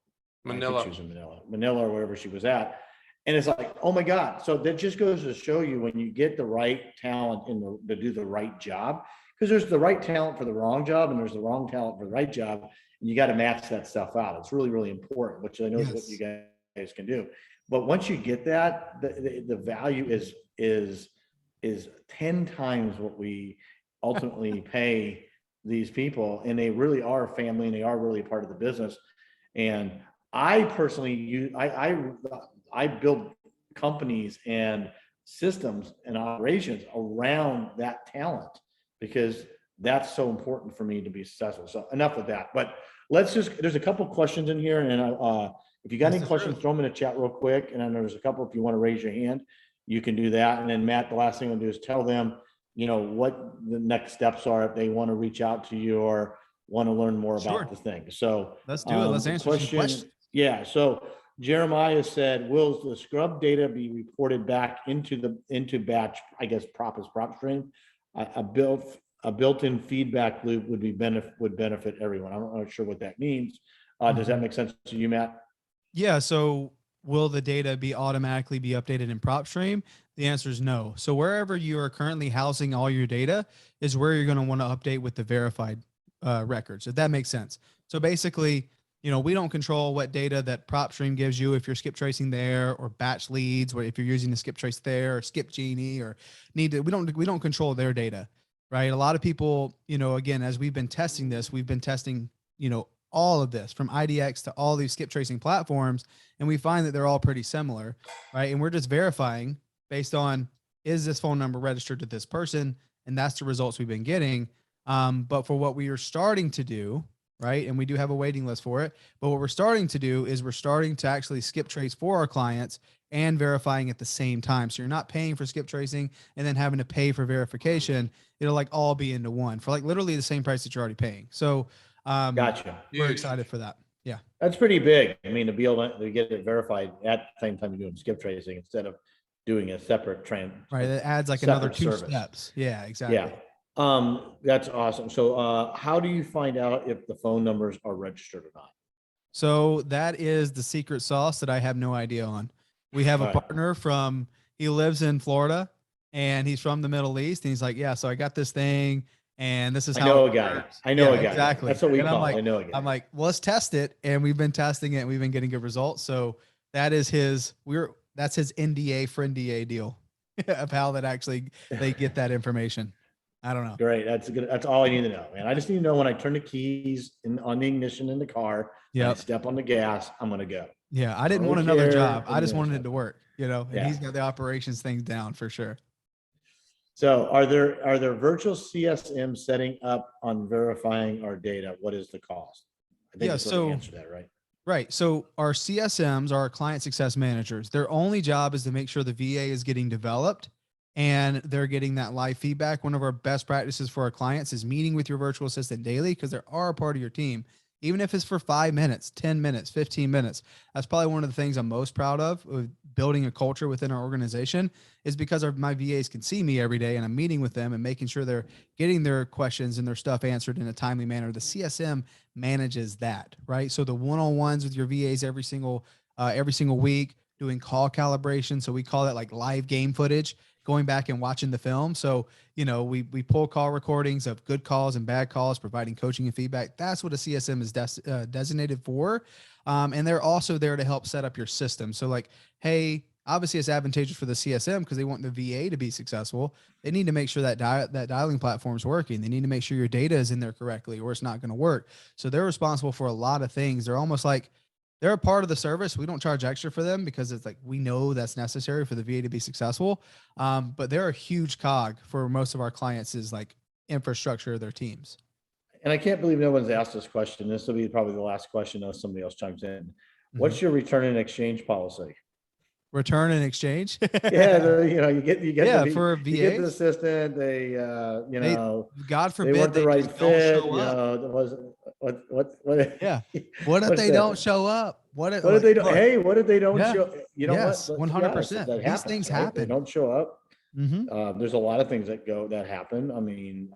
Speaker 1: I think
Speaker 2: Manila.
Speaker 1: she was in Manila or wherever she was at. And it's like, oh my God. So that just goes to show you when you get the right talent to do the right job, because there's the right talent for the wrong job and there's the wrong talent for the right job. And you got to match that stuff out. It's really, really important, which I know is what you guys can do. But once you get that, the value is 10 times what we ultimately pay these people. And they really are family and they are really part of the business. And I personally use, I build companies and systems and operations around that talent because that's so important for me to be successful. So enough of that, but there's a couple questions in here, and if you got any questions, throw them in the chat real quick. And then there's a couple, if you want to raise your hand, you can do that. And then Matt, the last thing I'll do is tell them, what the next steps are if they want to reach out to you or want to learn more about the thing. So
Speaker 3: let's do it. Let's answer some questions.
Speaker 1: Yeah. So Jeremiah said, will the scrub data be reported back into batch, I guess, prop stream? A built-in feedback loop would benefit everyone. I'm not sure what that means. Does that make sense to you, Matt?
Speaker 3: Yeah. So will the data be automatically be updated in PropStream? The answer is no. So wherever you are currently housing all your data is where you're going to want to update with the verified records, if that makes sense. So basically, we don't control what data that PropStream gives you if you're skip tracing there, or batch leads, or if you're using the skip trace there, or skip Genie, or we don't control their data, right? A lot of people, again, as we've been testing this, we've been testing, all of this from IDX to all these skip tracing platforms, and we find that they're all pretty similar, right? And we're just verifying based on, is this phone number registered to this person? And that's the results we've been getting. But for what we are starting to do, right, and we do have a waiting list for it, but what we're starting to do is we're starting to actually skip trace for our clients and verifying at the same time. So you're not paying for skip tracing and then having to pay for verification. It'll like all be into one for like literally the same price that you're already paying. So
Speaker 1: gotcha.
Speaker 3: We're excited for that. Yeah.
Speaker 1: That's pretty big. I mean, to be able to get it verified at the same time you're doing skip tracing instead of doing a separate
Speaker 3: Right. That adds like another two steps. Yeah, exactly.
Speaker 1: Yeah. That's awesome. So how do you find out if the phone numbers are registered or not?
Speaker 3: So that is the secret sauce that I have no idea on. We have a partner he lives in Florida and he's from the Middle East. And he's like, yeah, so I got this thing and this is how
Speaker 1: I know a guy.
Speaker 3: Exactly.
Speaker 1: That's what we call
Speaker 3: it.
Speaker 1: I know a guy.
Speaker 3: I'm like, well, let's test it. And we've been testing it and we've been getting good results. So that is that's his NDA for NDA deal of how that actually they get that information. I don't know.
Speaker 1: Great. That's good. That's all I need to know, man. I just need to know when I turn the keys on the ignition in the car, I step on the gas, I'm going to go.
Speaker 3: Yeah. I didn't want another job. I just wanted it to work, and he's got the operations things down for sure.
Speaker 1: So are there virtual CSM setting up on verifying our data? What is the cost? I think so answer that, right?
Speaker 3: Right. So our CSMs, our client success managers, their only job is to make sure the VA is getting developed and they're getting that live feedback. One of our best practices for our clients is meeting with your virtual assistant daily because they are a part of your team. Even if it's for 5 minutes, 10 minutes, 15 minutes, that's probably one of the things I'm most proud of building a culture within our organization is because my VAs can see me every day and I'm meeting with them and making sure they're getting their questions and their stuff answered in a timely manner. The CSM manages that, right? So the one-on-ones with your VAs every single week, doing call calibration. So we call that like live game footage, going back and watching the film. So, we pull call recordings of good calls and bad calls, providing coaching and feedback. That's what a CSM is designated for. And they're also there to help set up your system. So like, hey, obviously it's advantageous for the CSM because they want the VA to be successful. They need to make sure that that dialing platform is working. They need to make sure your data is in there correctly or it's not going to work. So they're responsible for a lot of things. They're almost like, they're a part of the service. We don't charge extra for them because it's like, we know that's necessary for the VA to be successful. But they're a huge cog for most of our clients is like infrastructure of their teams.
Speaker 1: And I can't believe no one's asked this question. This will be probably the last question unless somebody else chimes in. What's your return and exchange policy?
Speaker 3: return and exchange.
Speaker 1: Yeah, you get
Speaker 3: Yeah,
Speaker 1: the
Speaker 3: for
Speaker 1: you get the
Speaker 3: VAs,
Speaker 1: assistant.
Speaker 3: they, God
Speaker 1: they
Speaker 3: forbid,
Speaker 1: weren't the
Speaker 3: they
Speaker 1: right
Speaker 3: just don't
Speaker 1: fit.
Speaker 3: show up.
Speaker 1: There was what
Speaker 3: Yeah. What if
Speaker 1: what's
Speaker 3: they don't
Speaker 1: that?
Speaker 3: show up? What if,
Speaker 1: What if
Speaker 3: like,
Speaker 1: they don't?
Speaker 3: look,
Speaker 1: Hey, what if they don't
Speaker 3: yeah,
Speaker 1: show? You know what?
Speaker 3: yes,
Speaker 1: Let's be honest.
Speaker 3: 100%.
Speaker 1: That
Speaker 3: These
Speaker 1: happens,
Speaker 3: things
Speaker 1: right? They
Speaker 3: happen.
Speaker 1: don't show up.
Speaker 3: Hmm.
Speaker 1: There's a lot of things that happen. I mean,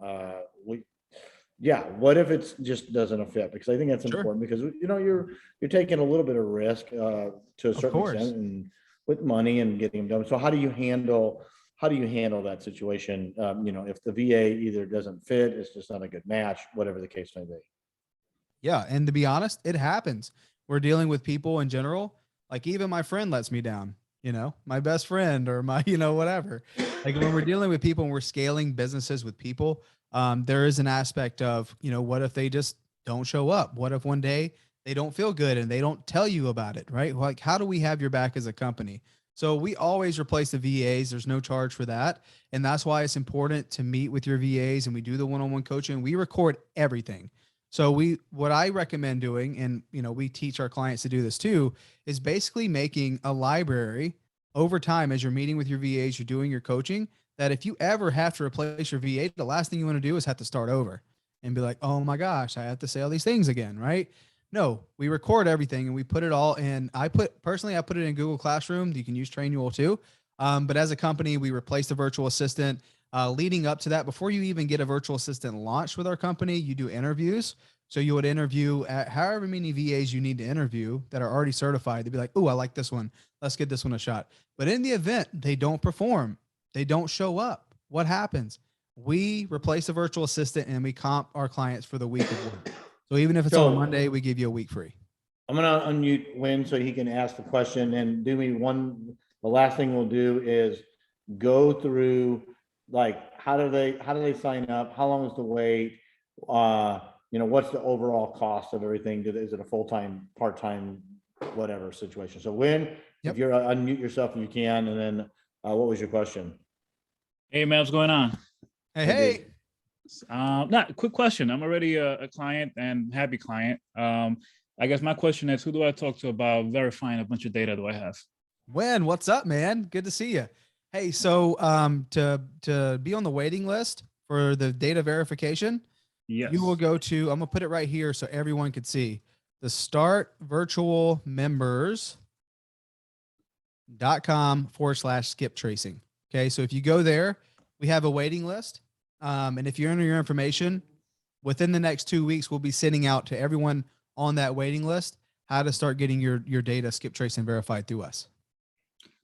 Speaker 1: yeah. What if it's just doesn't fit? Because I think that's
Speaker 3: Sure.
Speaker 1: important because you're taking a little bit of risk to a
Speaker 3: Of
Speaker 1: certain
Speaker 3: course.
Speaker 1: extent and with money and getting them done. So how do you handle that situation? If the VA either doesn't fit, it's just not a good match, whatever the case may be.
Speaker 3: Yeah. And to be honest, it happens. We're dealing with people in general. Like even my friend lets me down, my best friend or my, whatever. Like when we're dealing with people and we're scaling businesses with people, there is an aspect of, what if they just don't show up? What if one day they don't feel good and they don't tell you about it, right? Like, how do we have your back as a company? So we always replace the VAs. There's no charge for that. And that's why it's important to meet with your VAs and we do the one-on-one coaching. We record everything. So what I recommend doing, and we teach our clients to do this too, is basically making a library over time as you're meeting with your VAs, you're doing your coaching, that if you ever have to replace your VA, the last thing you want to do is have to start over and be like, oh my gosh, I have to say all these things again, right? No, we record everything and we put it all in. I put it in Google Classroom. You can use Trainual too. But as a company, we replaced the virtual assistant. Leading up to that, before you even get a virtual assistant launched with our company, you do interviews. So you would interview at however many VAs you need to interview that are already certified. They'd be like, oh, I like this one. Let's get this one a shot. But in the event they don't perform, they don't show up, what happens? We replace the virtual assistant and we comp our clients for the week of work. So even if it's on Monday, we give you a week free.
Speaker 1: I'm gonna unmute Win so he can ask the question and do me one. The last thing we'll do is go through like how do they sign up? How long is the wait? What's the overall cost of everything? Is it a full-time, part-time, whatever situation? So Win, if you're unmute yourself if you can, and then what was your question?
Speaker 5: Hey man, what's going on?
Speaker 3: Hey.
Speaker 5: Not quick question. I'm already a client and happy client. I guess my question is, who do I talk to about verifying a bunch of data do I have?
Speaker 3: Win, what's up, man? Good to see you. Hey, so to be on the waiting list for the data verification,
Speaker 5: Yes.
Speaker 3: you will go to, I'm gonna put it right here so everyone could see, the startvirtualmembers.com/skip tracing. Okay, so if you go there, we have a waiting list. And if you enter your information, within the next 2 weeks, we'll be sending out to everyone on that waiting list how to start getting your data skip traced and verified through us.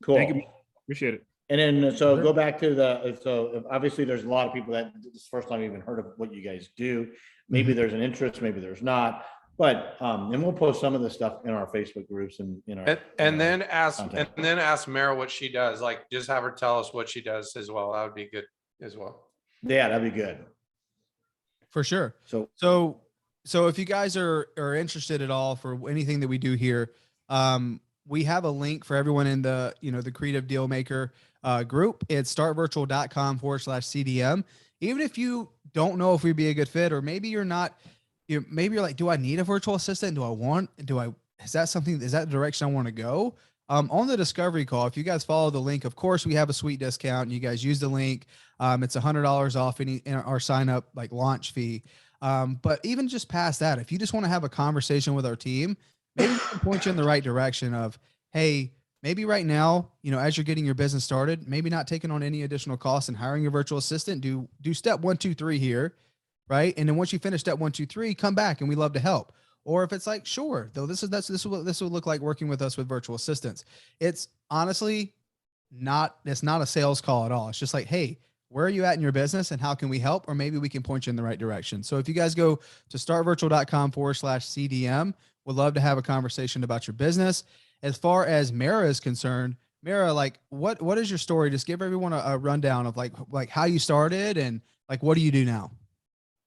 Speaker 1: Cool.
Speaker 5: Thank you. Appreciate it.
Speaker 1: And then, so go back to so obviously there's a lot of people that this is the first time even heard of what you guys do. Maybe there's an interest, maybe there's not, but, and we'll post some of this stuff in our Facebook groups and
Speaker 2: then ask Mara what she does. Like just have her tell us what she does as well. That would be good as well.
Speaker 1: Yeah, that'd be good.
Speaker 3: For sure. So if you guys are interested at all for anything that we do here, we have a link for everyone in the, the Creative Deal Maker group. It's startvirtual.com/CDM. Even if you don't know if we'd be a good fit, or maybe you're not, maybe you're like, do I need a virtual assistant? Is that the direction I want to go? On the discovery call, if you guys follow the link, of course, we have a sweet discount and you guys use the link. It's $100 off in our sign up, like launch fee. But even just past that, if you just want to have a conversation with our team, maybe we can point you in the right direction of, hey, maybe right now, as you're getting your business started, maybe not taking on any additional costs and hiring a virtual assistant, do step 1, 2, 3 here. Right. And then once you finish step 1, 2, 3, come back and we love to help. Or if it's like, sure, though, this is what this would look like working with us with virtual assistants. It's honestly it's not a sales call at all. It's just like, hey, where are you at in your business and how can we help? Or maybe we can point you in the right direction. So if you guys go to startvirtual.com/CDM, we'd love to have a conversation about your business. As far as Mara is concerned, Mara, like what is your story? Just give everyone a rundown of like how you started and like, what do you do now?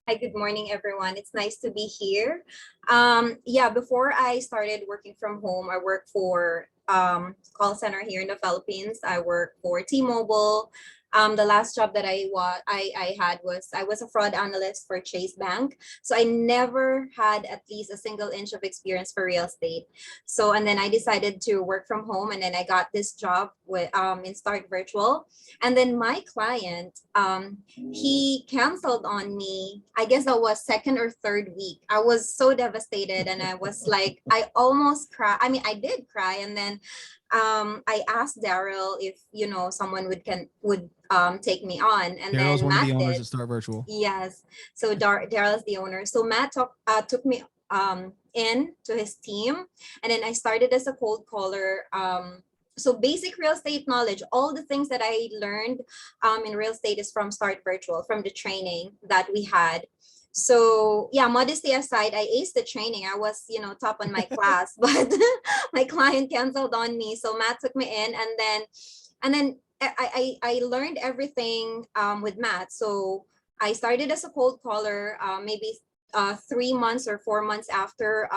Speaker 4: Hi, good morning, everyone. It's nice to be here. Before I started working from home, I worked for call center here in the Philippines. I worked for T-Mobile. The last job that I had was I was a fraud analyst for Chase Bank. So I never had at least a single inch of experience for real estate. So and then I decided to work from home, and then I got this job with in Start Virtual. And then my client, he canceled on me. I guess that was second or third week. I was so devastated, and I was like, I almost cried. I mean, I did cry, and then I asked Daryl if someone would take me on, and
Speaker 3: Daryl's
Speaker 4: then
Speaker 3: one of the
Speaker 4: Matt
Speaker 3: owners
Speaker 4: did.
Speaker 3: at Start Virtual.
Speaker 4: Yes, so Daryl is the owner. So Matt took me in to his team, and then I started as a cold caller. So basic real estate knowledge, all the things that I learned in real estate is from Start Virtual, from the training that we had. So yeah, modesty aside, I aced the training. I was, top on my class, but my client canceled on me. So Matt took me in, and then I learned everything with Matt. So I started as a cold caller, maybe 3 months or 4 months after.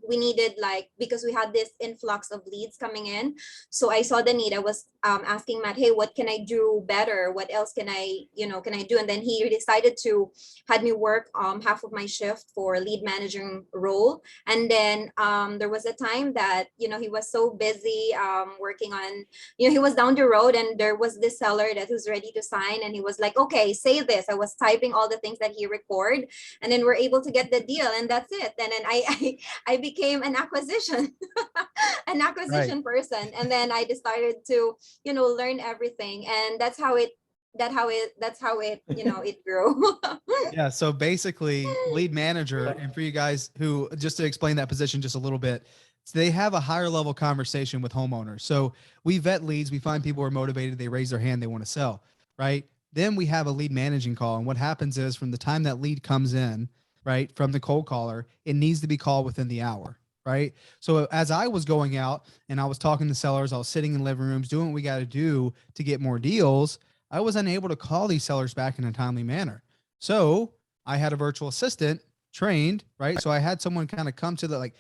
Speaker 4: We needed, like, because we had this influx of leads coming in. So I saw the need. I was asking Matt, hey, what can I do better? What else can I do? And then he decided to had me work half of my shift for lead managing role. And then there was a time that, he was so busy working on, he was down the road, and there was this seller that was ready to sign. And he was like, okay, say this. I was typing all the things that he record, and then we're able to get the deal, and that's it. And then I became an acquisition person, and then I decided to learn everything, and that's how it it grew.
Speaker 3: Yeah. So basically, lead manager, and for you guys who, just to explain that position just a little bit, so they have a higher level conversation with homeowners. So we vet leads, we find people who are motivated, they raise their hand, they want to sell, right? Then we have a lead managing call. And what happens is, from the time that lead comes in, right, from the cold caller, it needs to be called within the hour, right? So as I was going out and I was talking to sellers, I was sitting in living rooms doing what we got to do to get more deals, I was unable to call these sellers back in a timely manner. So I had a virtual assistant trained, right? So I had someone kind of come to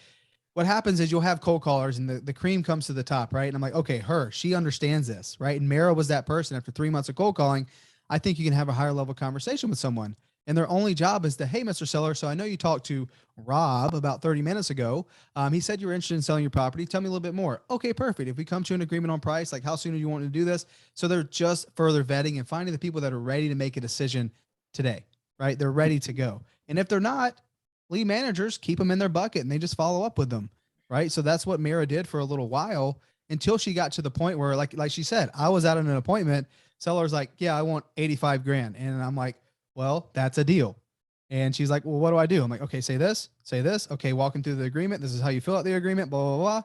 Speaker 3: what happens is you'll have cold callers, and the cream comes to the top, right? And I'm like, okay, she understands this, right? And Mara was that person. After 3 months of cold calling, I think you can have a higher level conversation with someone. And their only job is to, hey, Mr. Seller, so I know you talked to Rob about 30 minutes ago. He said you were interested in selling your property. Tell me a little bit more. Okay, perfect. If we come to an agreement on price, like, how soon do you want to do this? So they're just further vetting and finding the people that are ready to make a decision today, right? They're ready to go. And if they're not, lead managers keep them in their bucket and they just follow up with them, right? So that's what Mara did for a little while, until she got to the point where, like she said, I was at an appointment. Seller's like, yeah, I want 85 grand. And I'm like, well, that's a deal. And she's like, well, what do I do? I'm like, okay, say this. Okay, walking through the agreement. This is how you fill out the agreement, blah, blah, blah.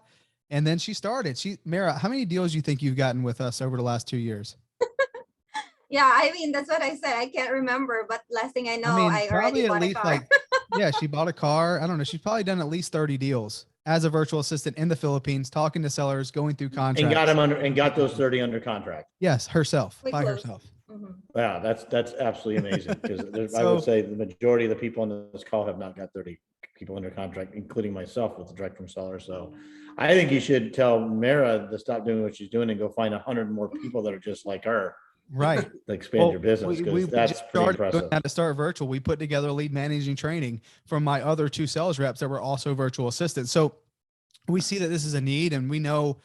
Speaker 3: And then she started. Mara, how many deals do you think you've gotten with us over the last 2 years?
Speaker 4: Yeah, I mean, that's what I said. I can't remember, but last thing I know,
Speaker 3: I mean,
Speaker 4: I
Speaker 3: probably
Speaker 4: already
Speaker 3: at
Speaker 4: bought a
Speaker 3: least
Speaker 4: car.
Speaker 3: yeah, she bought a car. I don't know. She's probably done at least 30 deals as a virtual assistant in the Philippines, talking to sellers, going through contracts.
Speaker 1: And got those 30 under contract.
Speaker 3: Yes, herself,
Speaker 4: We
Speaker 3: by
Speaker 4: closed.
Speaker 3: herself.
Speaker 4: Mhm.
Speaker 1: Wow, that's absolutely amazing, because I
Speaker 3: So-
Speaker 1: would say the majority of the people on this call have not got 30 people under contract, including myself with the direct from seller. So I think you should tell Mara to stop doing what she's doing and go find 100 more people that are just like her
Speaker 3: Right.
Speaker 1: to expand your business,
Speaker 3: we
Speaker 1: because that's
Speaker 3: just
Speaker 1: pretty
Speaker 3: started doing
Speaker 1: impressive.
Speaker 3: that to Start Virtual. We put together lead managing training from my other 2 sales reps that were also virtual assistants. So we see that this is a need, and we know,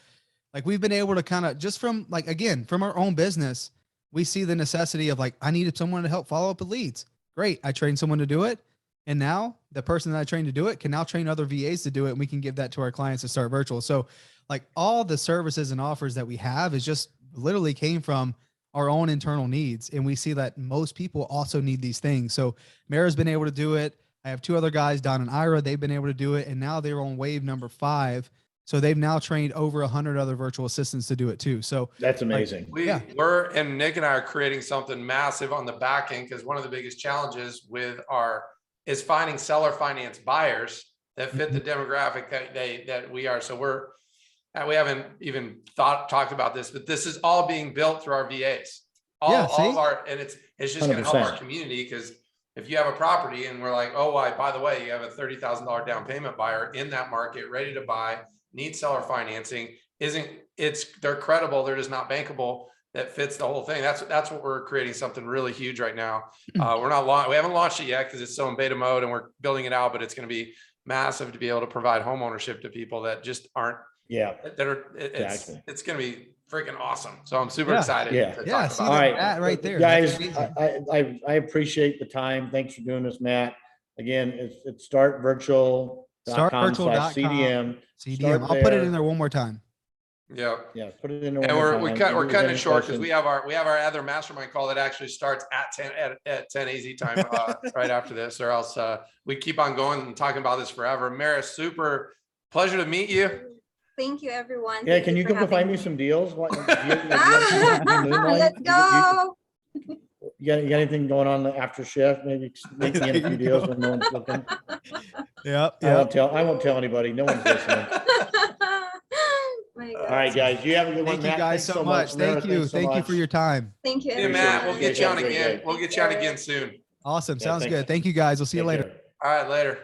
Speaker 3: like, we've been able to kind of, just from, like, again, from our own business, we see the necessity of, like, I needed someone to help follow up with leads. Great. I trained someone to do it. And now the person that I trained to do it can now train other VAs to do it. And we can give that to our clients to Start Virtual. So, like, all the services and offers that we have is just literally came from our own internal needs. And we see that most people also need these things. So Mara's been able to do it. I have 2 other guys, Don and Ira, they've been able to do it. And now they're on wave number 5. So they've now trained over 100 other virtual assistants to do it too. So
Speaker 1: That's amazing.
Speaker 2: And Nick and I are creating something massive on the back end, because one of the biggest challenges is finding seller finance buyers that fit the demographic that we are. So we haven't even talked about this, but this is all being built through our VAs. All of our, and it's just going to help our community, because if you have a property and we're like, oh, by the way, you have a $30,000 down payment buyer in that market, ready to buy, need seller financing, they're credible, they're just not bankable. that fits the whole thing. That's what we're creating, something really huge right now. We haven't launched it yet because it's still in beta mode and we're building it out, but it's going to be massive to be able to provide home ownership to people that just aren't, it's going to be freaking awesome. So I'm super excited to talk
Speaker 3: see
Speaker 2: about
Speaker 1: All
Speaker 2: it.
Speaker 1: right,
Speaker 3: that right there.
Speaker 1: guys.
Speaker 3: That's amazing.
Speaker 1: I appreciate the time. Thanks for doing this, Matt. Again, it's startvirtual.com/CDM.
Speaker 3: CDM. I'll put it in there one more time.
Speaker 2: Yeah.
Speaker 1: Yeah, put it in there.
Speaker 2: And
Speaker 1: one more
Speaker 2: we're
Speaker 1: time.
Speaker 2: cutting it short because we have our other mastermind call that actually starts at 10 AZ time right after this, or else we keep on going and talking about this forever. Maris, super pleasure to meet you.
Speaker 4: Thank you, everyone.
Speaker 1: Yeah,
Speaker 4: Thank
Speaker 1: can you
Speaker 4: for
Speaker 1: come to find
Speaker 4: having
Speaker 1: me some deals?
Speaker 4: Let's go.
Speaker 1: You got anything going on after shift? Maybe sneak me in a few deals when no one's looking.
Speaker 3: Yeah.
Speaker 1: I won't tell anybody. No one's listening.
Speaker 4: My
Speaker 1: All
Speaker 4: God.
Speaker 1: right, guys. You have a good one,
Speaker 3: Thank you
Speaker 1: Matt.
Speaker 3: guys
Speaker 1: Thanks
Speaker 3: so much.
Speaker 1: Mara,
Speaker 3: Thank you.
Speaker 1: thanks so
Speaker 3: Thank you
Speaker 1: much.
Speaker 3: for your time.
Speaker 4: Thank you,
Speaker 2: Hey,
Speaker 4: everyone.
Speaker 2: Matt, we'll get you on
Speaker 1: Appreciate it.
Speaker 2: again. We'll get you on again soon.
Speaker 3: Awesome.
Speaker 1: Yeah,
Speaker 3: Sounds
Speaker 1: thanks.
Speaker 3: good. Thank you guys. We'll see you
Speaker 1: Take
Speaker 3: later.
Speaker 1: care.
Speaker 2: All right, later.